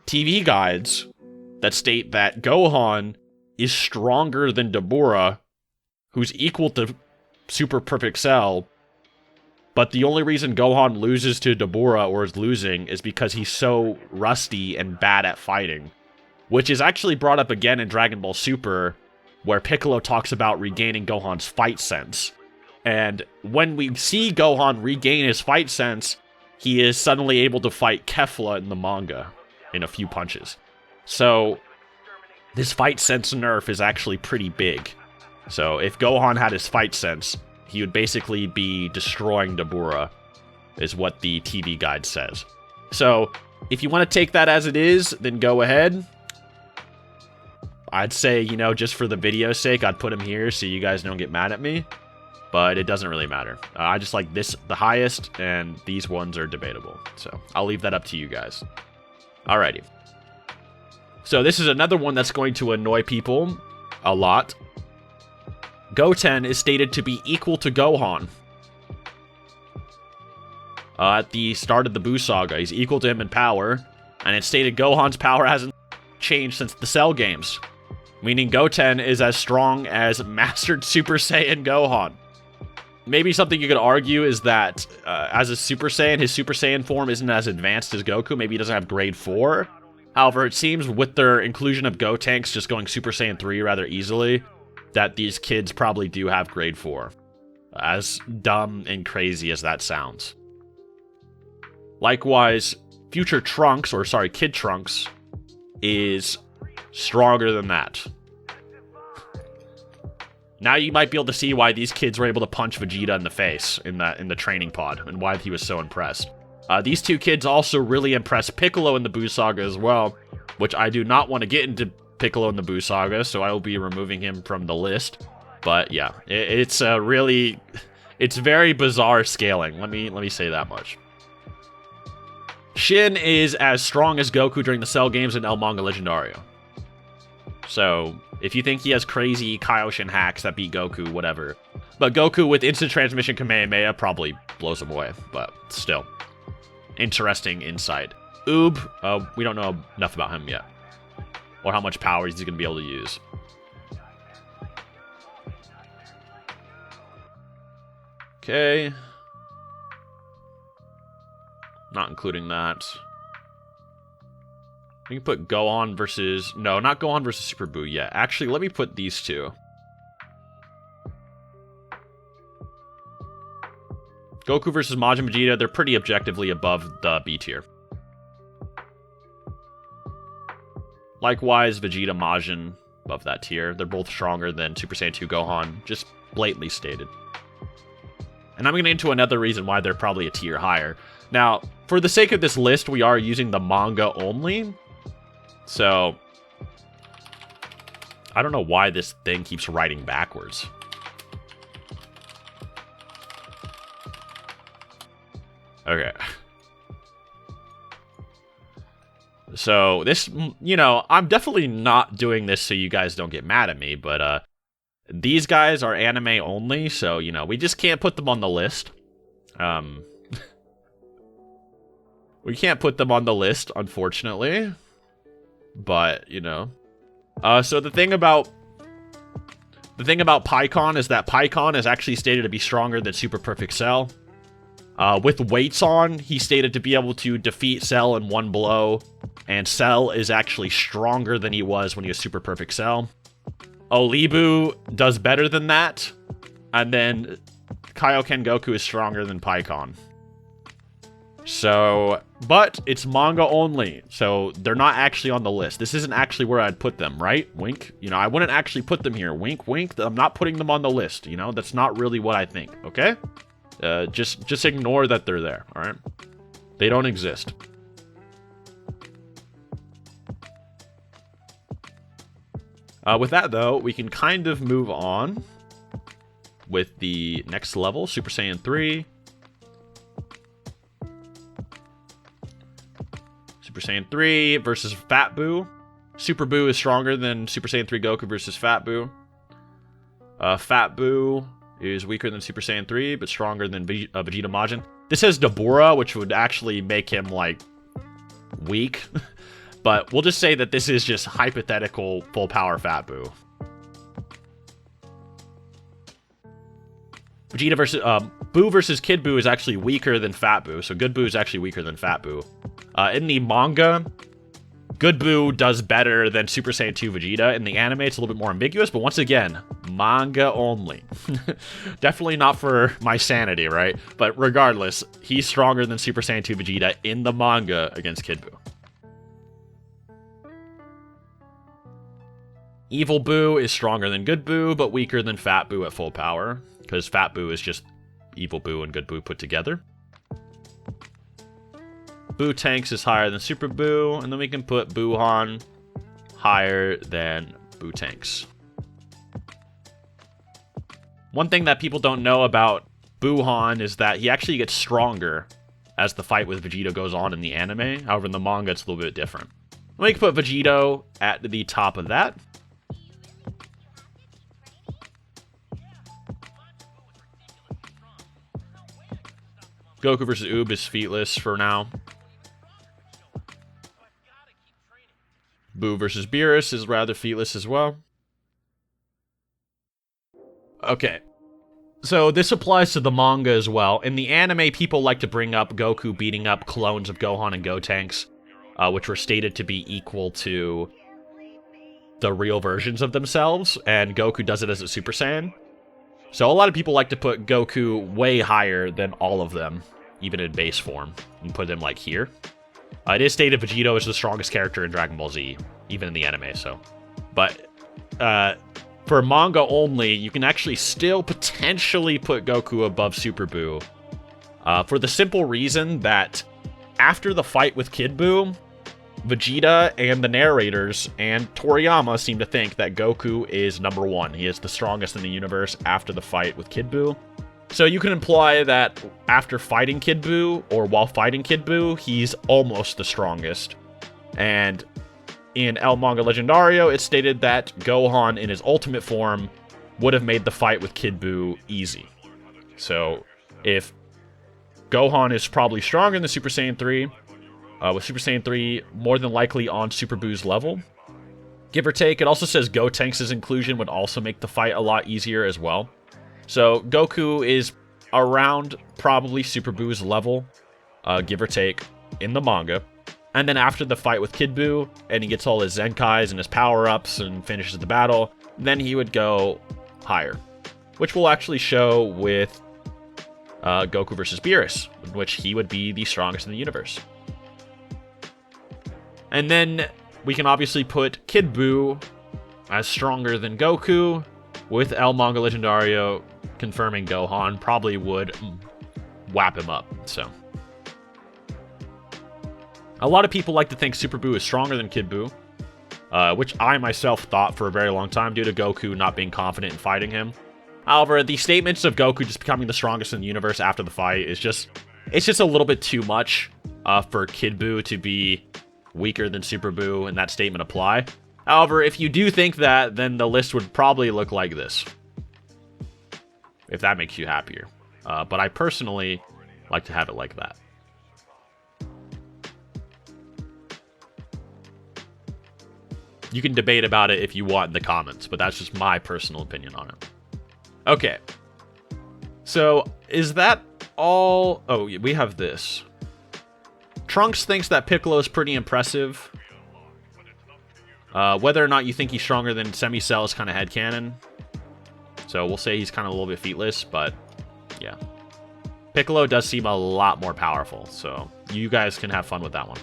TV guides that state that Gohan is stronger than Dabura, who's equal to Super Perfect Cell, but the only reason Gohan loses to Dabura, or is losing, is because he's so rusty and bad at fighting. Which is actually brought up again in Dragon Ball Super, where Piccolo talks about regaining Gohan's fight sense. And when we see Gohan regain his fight sense, he is suddenly able to fight Kefla in the manga in a few punches. So, this fight sense nerf is actually pretty big. So, if Gohan had his fight sense, he would basically be destroying Dabura, is what the TV guide says. So, if you want to take that as it is, then go ahead. I'd say, you know, just for the video's sake, I'd put him here so you guys don't get mad at me. But it doesn't really matter. I just like this the highest, and these ones are debatable. So, I'll leave that up to you guys. Alrighty. So, this is another one that's going to annoy people a lot. Goten is stated to be equal to Gohan. At the start of the Buu saga, he's equal to him in power, and it's stated Gohan's power hasn't changed since the Cell games, meaning Goten is as strong as Mastered Super Saiyan Gohan. Maybe something you could argue is that as a Super Saiyan, his Super Saiyan form isn't as advanced as Goku. Maybe he doesn't have grade 4. However, it seems with their inclusion of Gotenks just going Super Saiyan 3 rather easily, that these kids probably do have grade 4. As dumb and crazy as that sounds. Likewise, Future Trunks, or sorry, Kid Trunks, is stronger than that. Now you might be able to see why these kids were able to punch Vegeta in the face in the training pod, and why he was so impressed. These two kids also really impressed Piccolo in the Buu saga as well, which I do not want to get into Piccolo in the Buu saga, so I will be removing him from the list. But yeah, it's very bizarre scaling. Let me say that much. Shen is as strong as Goku during the Cell games in El Manga Legendario. So, if you think he has crazy Kaioshin hacks that beat Goku, whatever. But Goku with instant transmission Kamehameha probably blows him away, but still. Interesting insight. Oob, we don't know enough about him yet. Or how much power he's going to be able to use. Okay. Not including that. We can put Gohan versus... No, not Gohan versus Super Buu yet. Actually, let me put these two. Goku versus Majin Vegeta, they're pretty objectively above the B tier. Likewise, Vegeta, Majin, above that tier. They're both stronger than Super Saiyan 2 Gohan, just blatantly stated. And I'm going to get into another reason why they're probably a tier higher. Now, for the sake of this list, we are using the manga only. So, I don't know why this thing keeps writing backwards. Okay. So, this, you know, I'm definitely not doing this so you guys don't get mad at me, but, these guys are anime only, so, you know, we just can't put them on the list. We can't put them on the list, unfortunately. But, you know. So the thing about Piccon is that Piccon is actually stated to be stronger than Super Perfect Cell. With weights on, he's stated to be able to defeat Cell in one blow. And Cell is actually stronger than he was when he was Super Perfect Cell. Olibu does better than that. And then Kaioken Goku is stronger than Piccon. So, But it's manga only, so they're not actually on the list. This isn't actually where I'd put them, right? Wink. You know, I wouldn't actually put them here. Wink, wink. I'm not putting them on the list, you know? That's not really what I think, okay? Just ignore that they're there, all right? They don't exist. With that, though, we can kind of move on with the next level, Super Saiyan 3. Super Saiyan 3 versus Fat Buu. Super Buu is stronger than Super Saiyan 3 Goku versus Fat Buu. Fat Buu is weaker than Super Saiyan 3, but stronger than Vegeta Majin. This says Dabura, which would actually make him, like, weak. But we'll just say that this is just hypothetical full power Fat Buu. Vegeta versus Buu versus Kid Buu is actually weaker than Fat Buu, so Good Buu is actually weaker than Fat Buu. In the manga, Good Buu does better than Super Saiyan 2 Vegeta. In the anime, it's a little bit more ambiguous, but once again, manga only. Definitely not for my sanity, right? But regardless, he's stronger than Super Saiyan 2 Vegeta in the manga against Kid Buu. Evil Buu is stronger than Good Buu, but weaker than Fat Buu at full power, because Fat Buu is just Evil Buu and Good Buu put together. Buu Tanks is higher than Super Buu, and then we can put Buuhan higher than Buu Tanks. One thing that people don't know about Buuhan is that he actually gets stronger as the fight with Vegito goes on in the anime. However, in the manga, it's a little bit different. We can put Vegito at the top of that. Goku versus Oob is featless for now. Buu versus Beerus is rather featless as well. Okay. So this applies to the manga as well. In the anime, people like to bring up Goku beating up clones of Gohan and Gotenks, which were stated to be equal to the real versions of themselves, and Goku does it as a Super Saiyan. So a lot of people like to put Goku way higher than all of them, even in base form, and put him like here. It is stated Vegito is the strongest character in Dragon Ball Z, even in the anime, so. But for manga only, you can actually still potentially put Goku above Super Buu. For the simple reason that after the fight with Kid Buu, Vegeta and the narrators and Toriyama seem to think that Goku is number one. He is the strongest in the universe after the fight with Kid Buu. So you can imply that after fighting Kid Buu, or while fighting Kid Buu, he's almost the strongest. And in El Manga Legendario, it's stated that Gohan in his ultimate form would have made the fight with Kid Buu easy. So if Gohan is probably stronger than Super Saiyan 3, with Super Saiyan 3 more than likely on Super Buu's level. Give or take, it also says Gotenks' inclusion would also make the fight a lot easier as well. So Goku is around probably Super Buu's level, give or take, in the manga. And then after the fight with Kid Buu, and he gets all his Zenkais and his power-ups and finishes the battle, then he would go higher. Which we'll actually show with Goku versus Beerus, in which he would be the strongest in the universe. And then we can obviously put Kid Buu as stronger than Goku, with El Manga Legendario confirming Gohan probably would whap him up, so. A lot of people like to think Super Buu is stronger than Kid Buu, which I myself thought for a very long time due to Goku not being confident in fighting him. However, the statements of Goku just becoming the strongest in the universe after the fight is just, it's just a little bit too much for Kid Buu to be weaker than Super Buu, and that statement apply. However, if you do think that, then the list would probably look like this. If that makes you happier. But I personally like to have it like that. You can debate about it if you want in the comments, but that's just my personal opinion on it. Okay. So, is that all? Oh, we have this. Trunks thinks that Piccolo is pretty impressive. Whether or not you think he's stronger than Semi-Cell is kind of headcanon. So we'll say he's kind of a little bit featless, but yeah. Piccolo does seem a lot more powerful, so you guys can have fun with that one.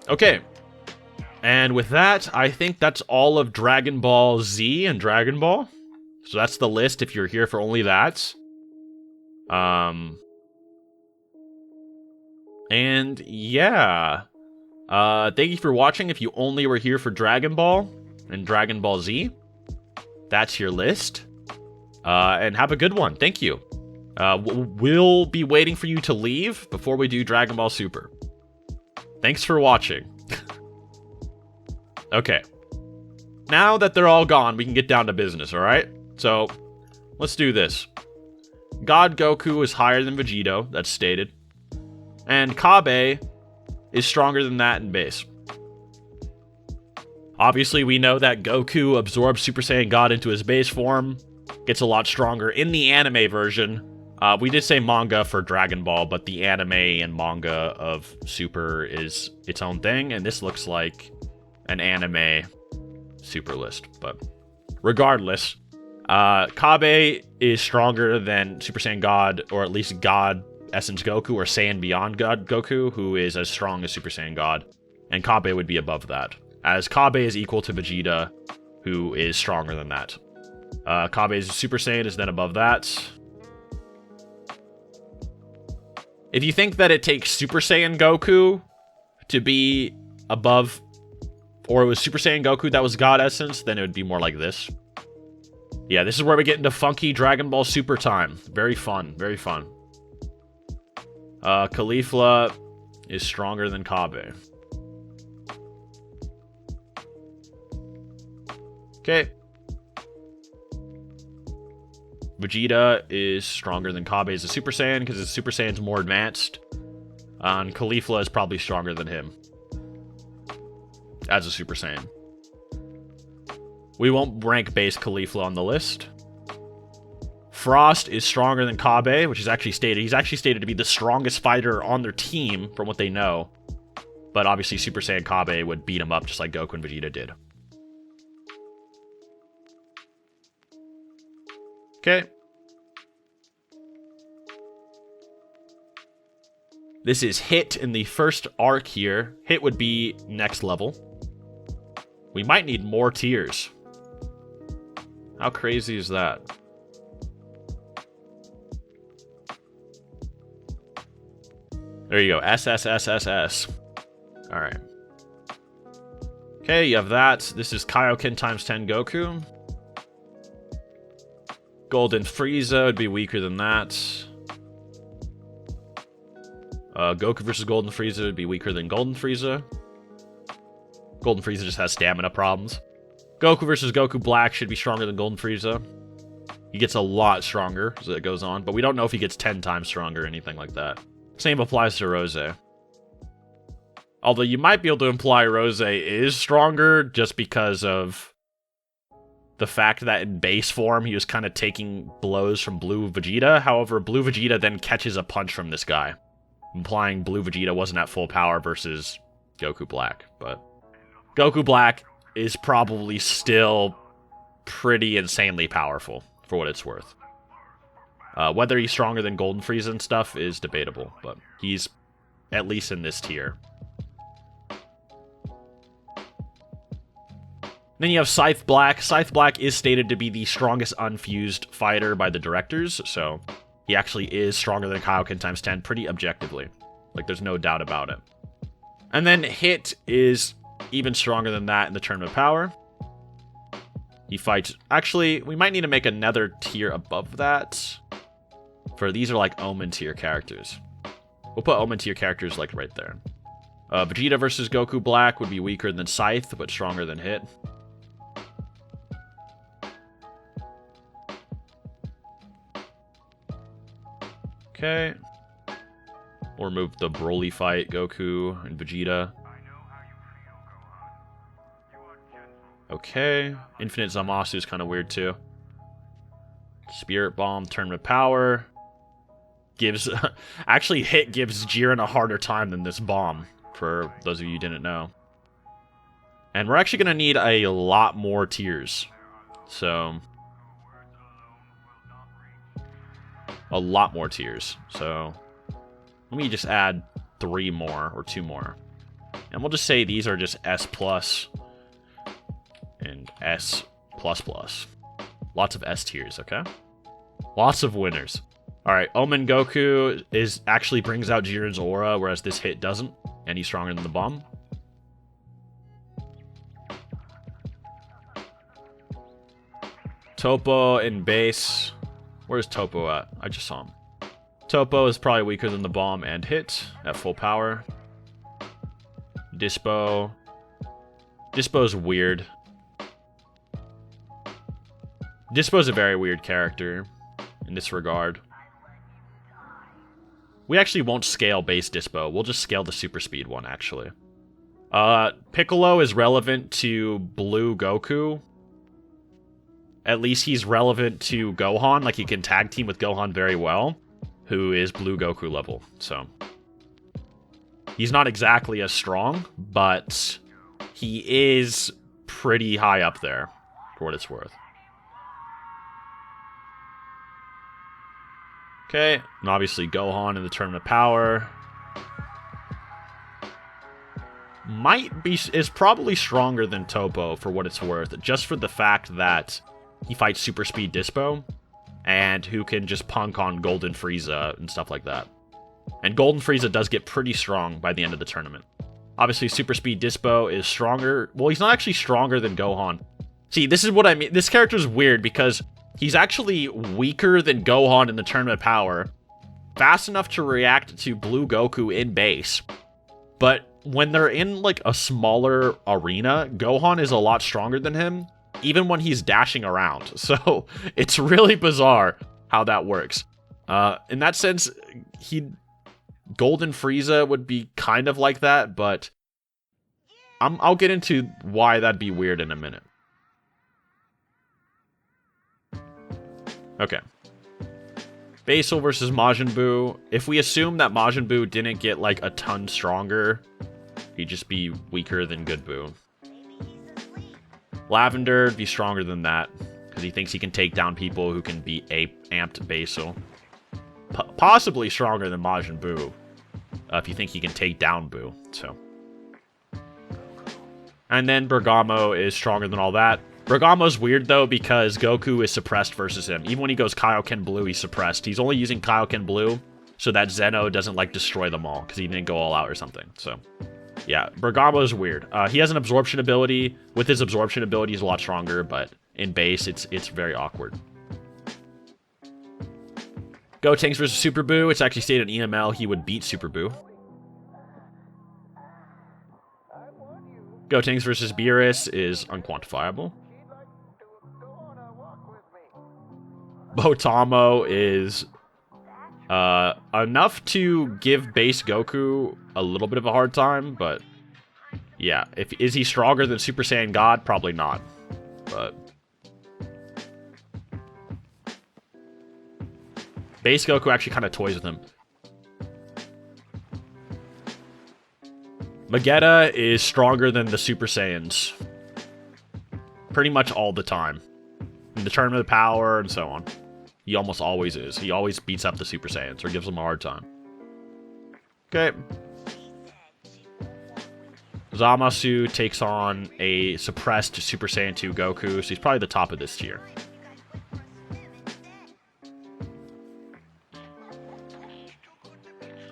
Okay, and with that, I think that's all of Dragon Ball Z and Dragon Ball. So that's the list if you're here for only that. And yeah. Thank you for watching if you only were here for Dragon Ball and Dragon Ball Z. That's your list. And have a good one. Thank you. We'll be waiting for you to leave before we do Dragon Ball Super. Thanks for watching. Okay. Now that they're all gone, we can get down to business, alright? So, let's do this. God Goku is higher than Vegito, that's stated. And Kabe is stronger than that in base. Obviously, we know that Goku absorbs Super Saiyan God into his base form, gets a lot stronger in the anime version. We did say manga for Dragon Ball, but the anime and manga of Super is its own thing, and this looks like an anime Super list. But regardless, Kabe is stronger than Super Saiyan God, or at least God Essence Goku, or Saiyan Beyond God Goku, who is as strong as Super Saiyan God. And Kabe would be above that, as Kabe is equal to Vegeta, who is stronger than that. Kabe's Super Saiyan is then above that. If you think that it takes Super Saiyan Goku to be above, or it was Super Saiyan Goku that was God Essence, then it would be more like this. Yeah, this is where we get into funky Dragon Ball Super time. Very fun, very fun. Caulifla is stronger than Kabe. Okay. Vegeta is stronger than Kabe as a Super Saiyan, because his Super Saiyan's more advanced. And Caulifla is probably stronger than him as a Super Saiyan. We won't rank base Caulifla on the list. Frost is stronger than Kabe, which is actually stated. He's actually stated to be the strongest fighter on their team, from what they know. But obviously, Super Saiyan Kabe would beat him up just like Goku and Vegeta did. Okay. This is Hit in the first arc here. Hit would be next level. We might need more tiers. How crazy is that? There you go. SSSSS. Alright. Okay, you have that. This is Kaioken times 10 Goku. Golden Frieza would be weaker than that. Goku versus Golden Frieza would be weaker than Golden Frieza. Golden Frieza just has stamina problems. Goku versus Goku Black should be stronger than Golden Frieza. He gets a lot stronger as it goes on, but we don't know if he gets 10 times stronger or anything like that. Same applies to Rose. Although you might be able to imply Rose is stronger just because of the fact that in base form he was kind of taking blows from Blue Vegeta. However, Blue Vegeta then catches a punch from this guy, implying Blue Vegeta wasn't at full power versus Goku Black. But Goku Black is probably still pretty insanely powerful, for what it's worth. Whether he's stronger than Golden Frieza and stuff is debatable, but he's at least in this tier. Then you have Scythe Black. Scythe Black is stated to be the strongest unfused fighter by the directors, so he actually is stronger than Kaioken times 10 pretty objectively. Like, there's no doubt about it. And then Hit is even stronger than that in the Tournament of Power. He fights... Actually, we might need to make another tier above that. For these are like Omen tier characters. We'll put Omen tier characters like right there. Vegeta versus Goku Black would be weaker than Scythe, but stronger than Hit. Okay. We'll remove the Broly fight, Goku and Vegeta. Okay. Infinite Zamasu is kind of weird too. Spirit Bomb, Tournament Power. Gives... actually, Hit gives Jiren a harder time than this bomb, for those of you who didn't know. And we're actually going to need a lot more tiers So a lot more tiers. So let me just add 3 more or 2 more. And we'll just say these are just S plus and S plus plus. Lots of S tiers, okay? Lots of winners. Alright, Omen Goku actually brings out Jiren's aura, whereas this hit doesn't. And he's stronger than the bomb. Toppo in base. Where's Toppo at? I just saw him. Toppo is probably weaker than the bomb and hit at full power. Dyspo. Dyspo's weird. Dyspo's a very weird character in this regard. We actually won't scale base Dyspo. We'll just scale the super speed one, actually. Piccolo is relevant to Blue Goku. At least he's relevant to Gohan. Like, he can tag team with Gohan very well, who is Blue Goku level. So he's not exactly as strong, but he is pretty high up there, for what it's worth. Okay, and obviously Gohan in the Tournament of Power. Is probably stronger than Toppo, for what it's worth, just for the fact that he fights Super Speed Dyspo, and who can just punk on Golden Frieza and stuff like that. And Golden Frieza does get pretty strong by the end of the tournament. Obviously, Super Speed Dyspo is stronger. Well, he's not actually stronger than Gohan. See, this is what I mean. This character is weird because he's actually weaker than Gohan in the Tournament of Power, fast enough to react to Blue Goku in base. But when they're in, like, a smaller arena, Gohan is a lot stronger than him, even when he's dashing around. So it's really bizarre how that works. In that sense, Golden Frieza would be kind of like that, but I'll get into why that'd be weird in a minute. Okay. Basal versus Majin Buu. If we assume that Majin Buu didn't get, like, a ton stronger, he'd just be weaker than Good Buu. Lavender would be stronger than that, because he thinks he can take down people who can be amped Basal. Possibly stronger than Majin Buu, if you think he can take down Buu, so. And then Bergamo is stronger than all that. Bergamo's weird, though, because Goku is suppressed versus him. Even when he goes Kaioken Blue, he's suppressed. He's only using Kaioken Blue so that Zeno doesn't, like, destroy them all, because he didn't go all out or something, so. Yeah, Bergamo's weird. He has an absorption ability. With his absorption ability, he's a lot stronger, but in base, it's very awkward. Gotenks versus Super Buu. It's actually stated in EML he would beat Super Buu. Gotenks versus Beerus is unquantifiable. Botamo is enough to give base Goku a little bit of a hard time, but yeah, is he stronger than Super Saiyan God? Probably not, but base Goku actually kind of toys with him. Vegeta is stronger than the Super Saiyans pretty much all the time. In the Tournament of Power and so on. He almost always is. He always beats up the Super Saiyans or gives them a hard time. Okay. Zamasu takes on a suppressed Super Saiyan 2 Goku, so he's probably the top of this tier.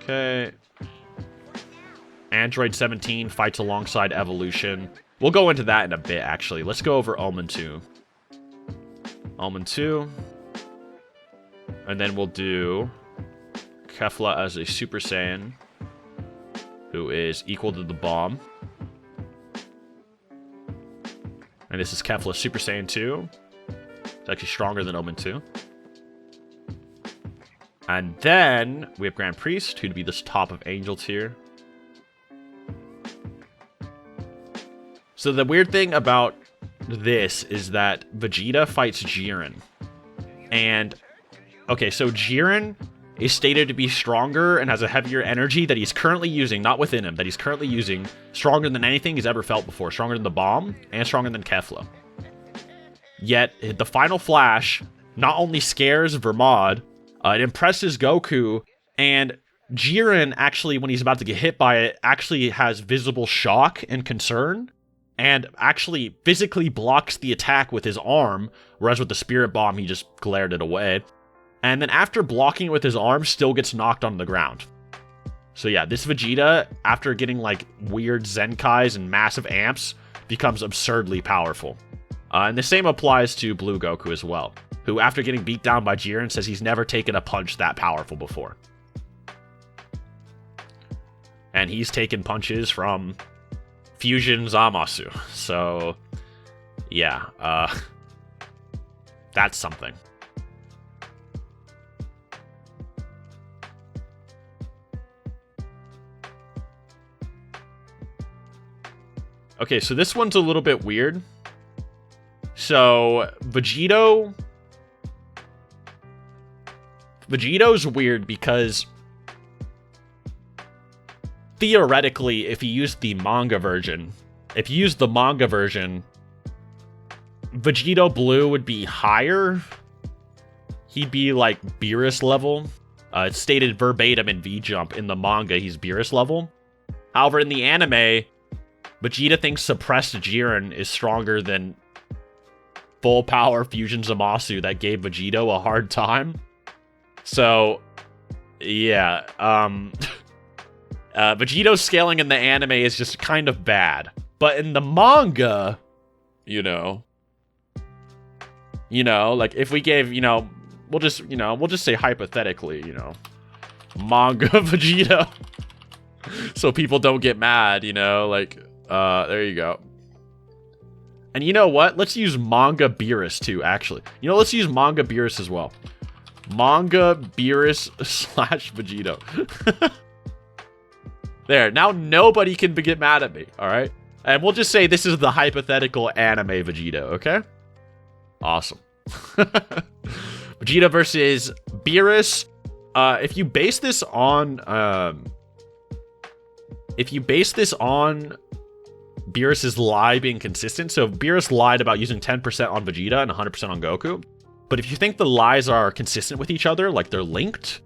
Okay. Android 17 fights alongside Evolution. We'll go into that in a bit, actually. Let's go over Omen 2. Omen 2. And then we'll do Kefla as a Super Saiyan, who is equal to the bomb. And this is Kefla Super Saiyan 2. It's actually stronger than Omen 2. And then we have Grand Priest, who'd be this top of Angel tier. So the weird thing about this is that Vegeta fights Jiren. And okay, so Jiren is stated to be stronger and has a heavier energy that he's currently using, not within him, that he's currently using, stronger than anything he's ever felt before. Stronger than the bomb, and stronger than Kefla. Yet, the final flash not only scares Vermod, it impresses Goku, and Jiren actually, when he's about to get hit by it, actually has visible shock and concern, and actually physically blocks the attack with his arm, whereas with the Spirit Bomb, he just glared it away. And then after blocking it with his arm, still gets knocked on the ground. So yeah, this Vegeta, after getting like weird Zenkais and massive amps, becomes absurdly powerful. And the same applies to Blue Goku as well, who after getting beat down by Jiren says he's never taken a punch that powerful before. And he's taken punches from Fusion Zamasu. So yeah, that's something. Okay, so this one's a little bit weird. So, Vegito's weird because theoretically, if you use the manga version, Vegito Blue would be higher. He'd be like Beerus level. It's stated verbatim in V-Jump. In the manga, he's Beerus level. However, in the anime, Vegeta thinks suppressed Jiren is stronger than full power Fusion Zamasu that gave Vegito a hard time. So, yeah, Vegito's scaling in the anime is just kind of bad. But in the manga, you know, like if we gave, we'll just say hypothetically, manga Vegeta. So people don't get mad, there you go. And you know what? Let's use manga Beerus too, actually. Let's use manga Beerus as well. Manga Beerus / Vegito. There, now nobody can get mad at me, alright? And we'll just say this is the hypothetical anime Vegito, okay? Awesome. Vegeta versus Beerus. If you base this on Beerus's lie being consistent, so Beerus lied about using 10% on Vegeta and 100% on Goku, but if you think the lies are consistent with each other, like they're linked,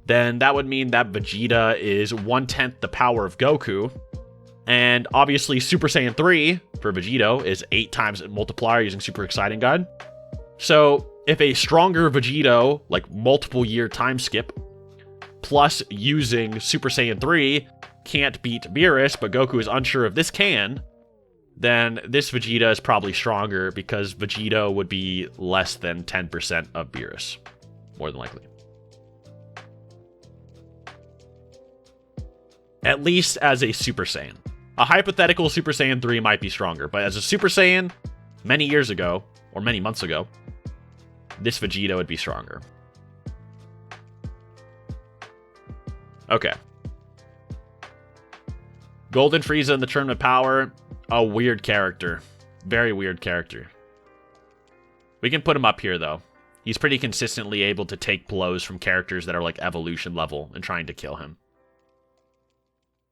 then that would mean that Vegeta is 1/10 the power of Goku, and obviously Super Saiyan 3 for Vegito is 8 times multiplier using Super Exciting Guide. So if a stronger Vegito, like multiple year time skip, plus using Super Saiyan 3 can't beat Beerus, but Goku is unsure if this can, then this Vegeta is probably stronger because Vegito would be less than 10% of Beerus, more than likely. At least as a Super Saiyan. A hypothetical Super Saiyan 3 might be stronger, but as a Super Saiyan, many years ago, or many months ago, this Vegeta would be stronger. Okay. Golden Frieza in the Tournament Power, a weird character. Very weird character. We can put him up here, though. He's pretty consistently able to take blows from characters that are like evolution level and trying to kill him.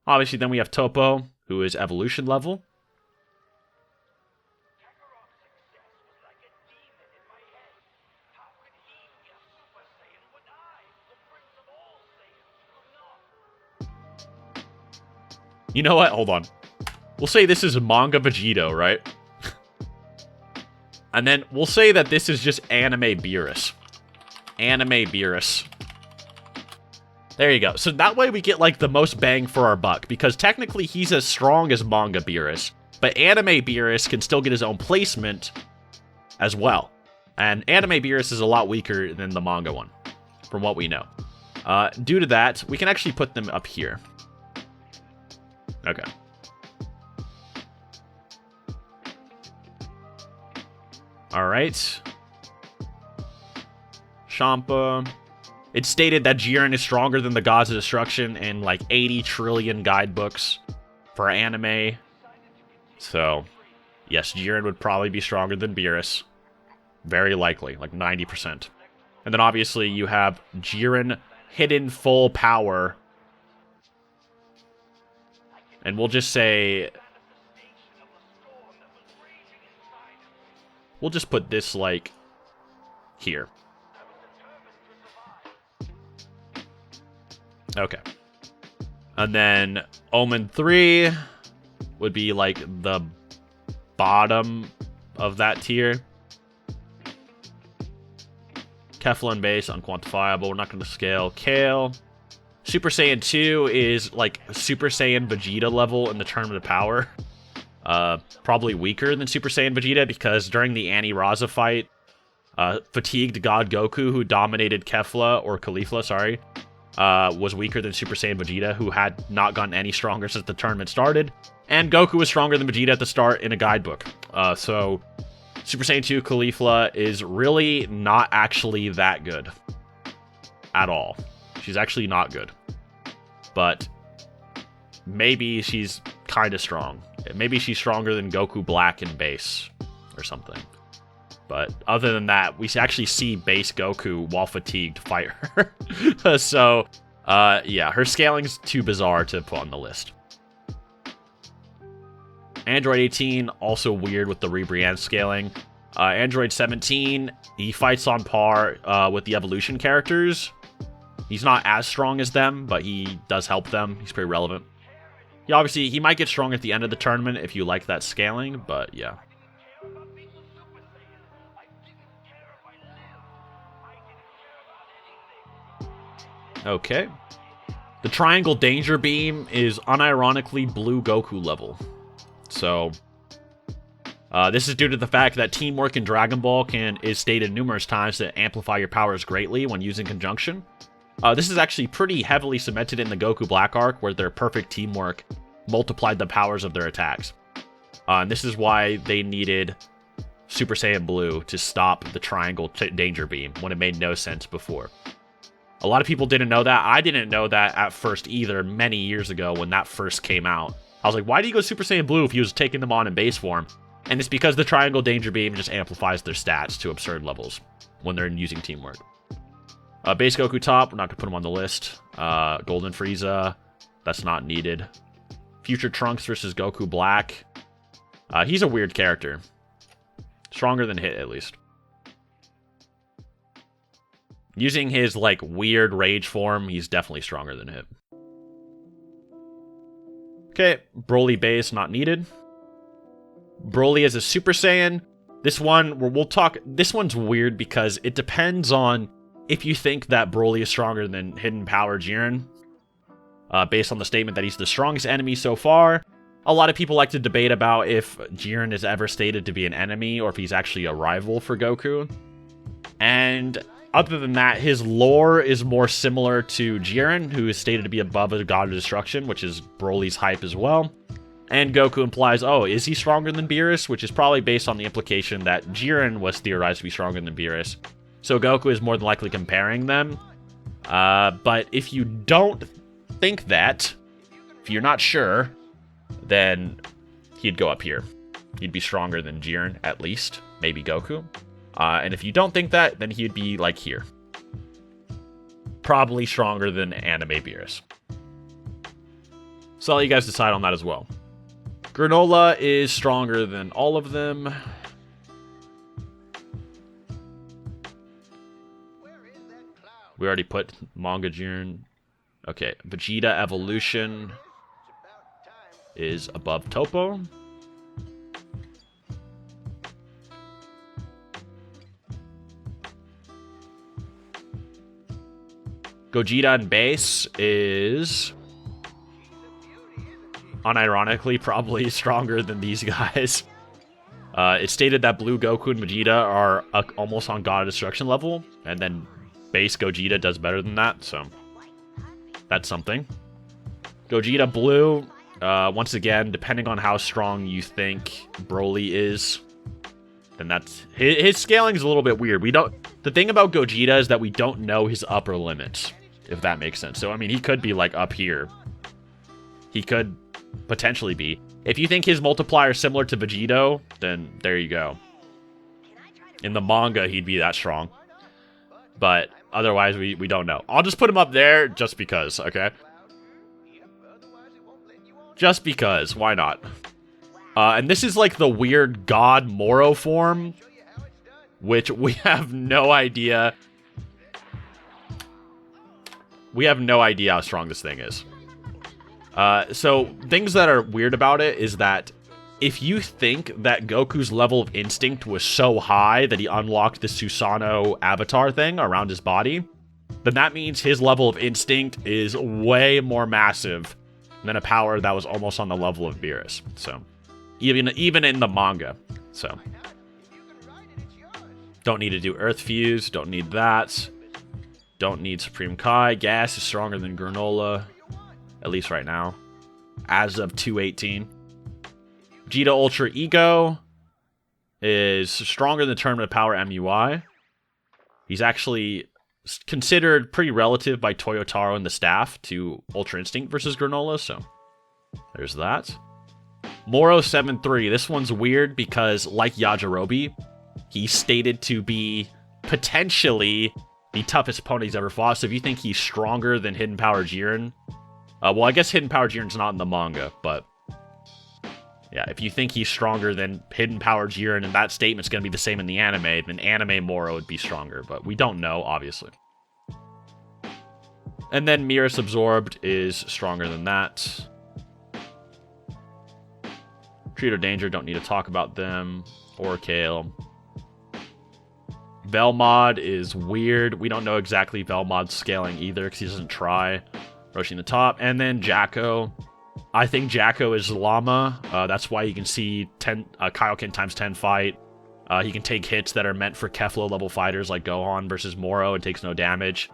Obviously, then we have Toppo, who is evolution level. You know what? Hold on. We'll say this is manga Vegito, right? And then we'll say that this is just anime Beerus. Anime Beerus. There you go. So that way we get, like, the most bang for our buck, because technically he's as strong as manga Beerus, but anime Beerus can still get his own placement as well. And anime Beerus is a lot weaker than the manga one, from what we know. Due to that, we can actually put them up here. Okay. Alright. Champa. It's stated that Jiren is stronger than the Gods of Destruction in like 80 trillion guidebooks for anime. So, yes, Jiren would probably be stronger than Beerus. Very likely, like 90%. And then obviously you have Jiren hidden full power. And we'll just say We'll just put this, like, here. Okay. And then Omen 3 would be, like, the bottom of that tier. Kefla and base, unquantifiable. We're not going to scale. Kale. Super Saiyan 2 is, like, Super Saiyan Vegeta level in the term of power. Probably weaker than Super Saiyan Vegeta, because during the Anti-Raza fight, fatigued God Goku, who dominated Kefla, or Caulifla, sorry, was weaker than Super Saiyan Vegeta, who had not gotten any stronger since the tournament started. And Goku was stronger than Vegeta at the start in a guidebook. So Super Saiyan 2 Caulifla is really not actually that good. At all. She's actually not good. But maybe she's kind of strong. Maybe she's stronger than Goku Black in base or something. But other than that, we actually see base Goku while fatigued fight her. So, yeah, her scaling's too bizarre to put on the list. Android 18, also weird with the Rebriand scaling. Android 17, he fights on par with the evolution characters. He's not as strong as them, but he does help them. He's pretty relevant. He might get strong at the end of the tournament if you like that scaling, but yeah. Okay. The Triangle Danger Beam is unironically Blue Goku level. So, this is due to the fact that teamwork in Dragon Ball is stated numerous times to amplify your powers greatly when using conjunction. This is actually pretty heavily cemented in the Goku Black arc, where their perfect teamwork multiplied the powers of their attacks. And this is why they needed Super Saiyan Blue to stop the Triangle Danger Beam, when it made no sense before. A lot of people didn't know that. I didn't know that at first either, many years ago when that first came out. I was like, why do you go Super Saiyan Blue if he was taking them on in base form? And it's because the Triangle Danger Beam just amplifies their stats to absurd levels when they're using teamwork. Base Goku top, we're not going to put him on the list. Golden Frieza, that's not needed. Future Trunks versus Goku Black. He's a weird character. Stronger than Hit, at least. Using his, like, weird rage form, he's definitely stronger than Hit. Okay, Broly base, not needed. Broly is a Super Saiyan. This one, this one's weird because it depends on if you think that Broly is stronger than Hidden Power Jiren. Based on the statement that he's the strongest enemy so far. A lot of people like to debate about if Jiren is ever stated to be an enemy or if he's actually a rival for Goku. And other than that, his lore is more similar to Jiren, who is stated to be above a god of destruction, which is Broly's hype as well. And Goku implies, oh, is he stronger than Beerus? Which is probably based on the implication that Jiren was theorized to be stronger than Beerus. So Goku is more than likely comparing them. But if you don't think that, if you're not sure, then he'd go up here. He'd be stronger than Jiren, at least. Maybe Goku. And if you don't think that, then he'd be, like, here. Probably stronger than Anime Beerus. So I'll let you guys decide on that as well. Granola is stronger than all of them. We already put Manga Jiren. Okay, Vegeta Evolution is above Toppo. Gogeta in base is unironically probably stronger than these guys. It's stated that Blue Goku and Vegeta are almost on God of Destruction level, and then base Gogeta does better than that, so that's something. Gogeta Blue, once again, depending on how strong you think Broly is, then that's his scaling is a little bit weird. The thing about Gogeta is that we don't know his upper limits, if that makes sense. So I mean, he could be like up here. He could potentially be. If you think his multiplier is similar to Vegito, then there you go. In the manga, he'd be that strong. But otherwise, we don't know. I'll just put him up there just because, okay? Just because, why not? And this is like the weird God Moro form which we have no idea. We have no idea how strong this thing is. So things that are weird about it is that if you think that Goku's level of instinct was so high that he unlocked the Susanoo avatar thing around his body, then that means his level of instinct is way more massive than a power that was almost on the level of Beerus. So, even in the manga. So, don't need to do Earth Fuse, don't need that. Don't need Supreme Kai. Gas is stronger than Granola, at least right now, as of 218. Vegeta Ultra Ego is stronger than Tournament of Power MUI. He's actually considered pretty relative by Toyotaro and the staff to Ultra Instinct versus Granola, so there's that. Moro 7-3. This one's weird because, like Yajirobe, he's stated to be potentially the toughest opponent he's ever fought, so if you think he's stronger than Hidden Power Jiren, well, I guess Hidden Power Jiren's not in the manga, but yeah, if you think he's stronger than Hidden Power Jiren and that statement's going to be the same in the anime, then anime Moro would be stronger, but we don't know, obviously. And then Mirror's Absorbed is stronger than that. Treat or Danger, don't need to talk about them. Or Kale. Velmod is weird. We don't know exactly Velmod's scaling either because he doesn't try. Roshi in the top. And then Jacko. I think Jacko is Llama. That's why you can see Kaioken times 10 fight. He can take hits that are meant for Keflo level fighters like Gohan versus Moro and takes no damage.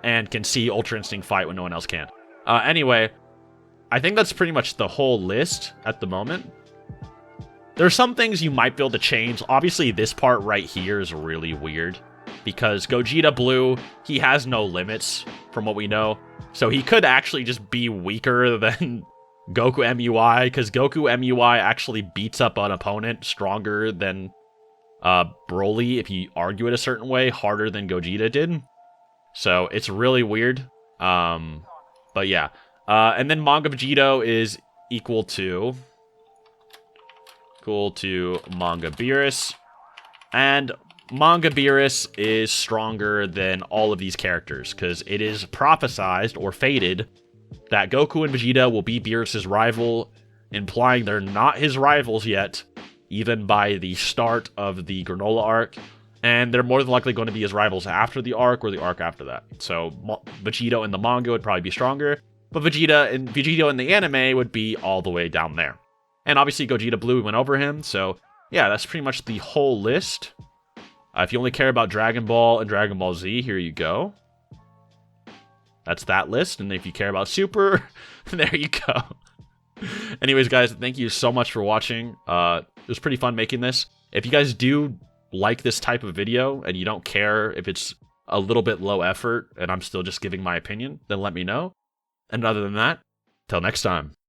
And can see Ultra Instinct fight when no one else can. Anyway, I think that's pretty much the whole list at the moment. There are some things you might be able to change. Obviously, this part right here is really weird. Because Gogeta Blue, he has no limits, from what we know. So he could actually just be weaker than Goku MUI, because Goku MUI actually beats up an opponent stronger than Broly, if you argue it a certain way, harder than Gogeta did. So it's really weird. But yeah. And then Manga Vegito is equal to Manga Beerus. And Manga Beerus is stronger than all of these characters, because it is prophesized or fated that Goku and Vegeta will be Beerus' rival, implying they're not his rivals yet, even by the start of the Granola arc. And they're more than likely going to be his rivals after the arc or the arc after that. So Vegito in the manga would probably be stronger, but Vegito in the anime would be all the way down there. And obviously Gogeta Blue went over him, so yeah, that's pretty much the whole list. If you only care about Dragon Ball and Dragon Ball Z, here you go. That's that list, and if you care about Super, there you go. Anyways, guys, thank you so much for watching. It was pretty fun making this. If you guys do like this type of video, and you don't care if it's a little bit low effort, and I'm still just giving my opinion, then let me know. And other than that, till next time.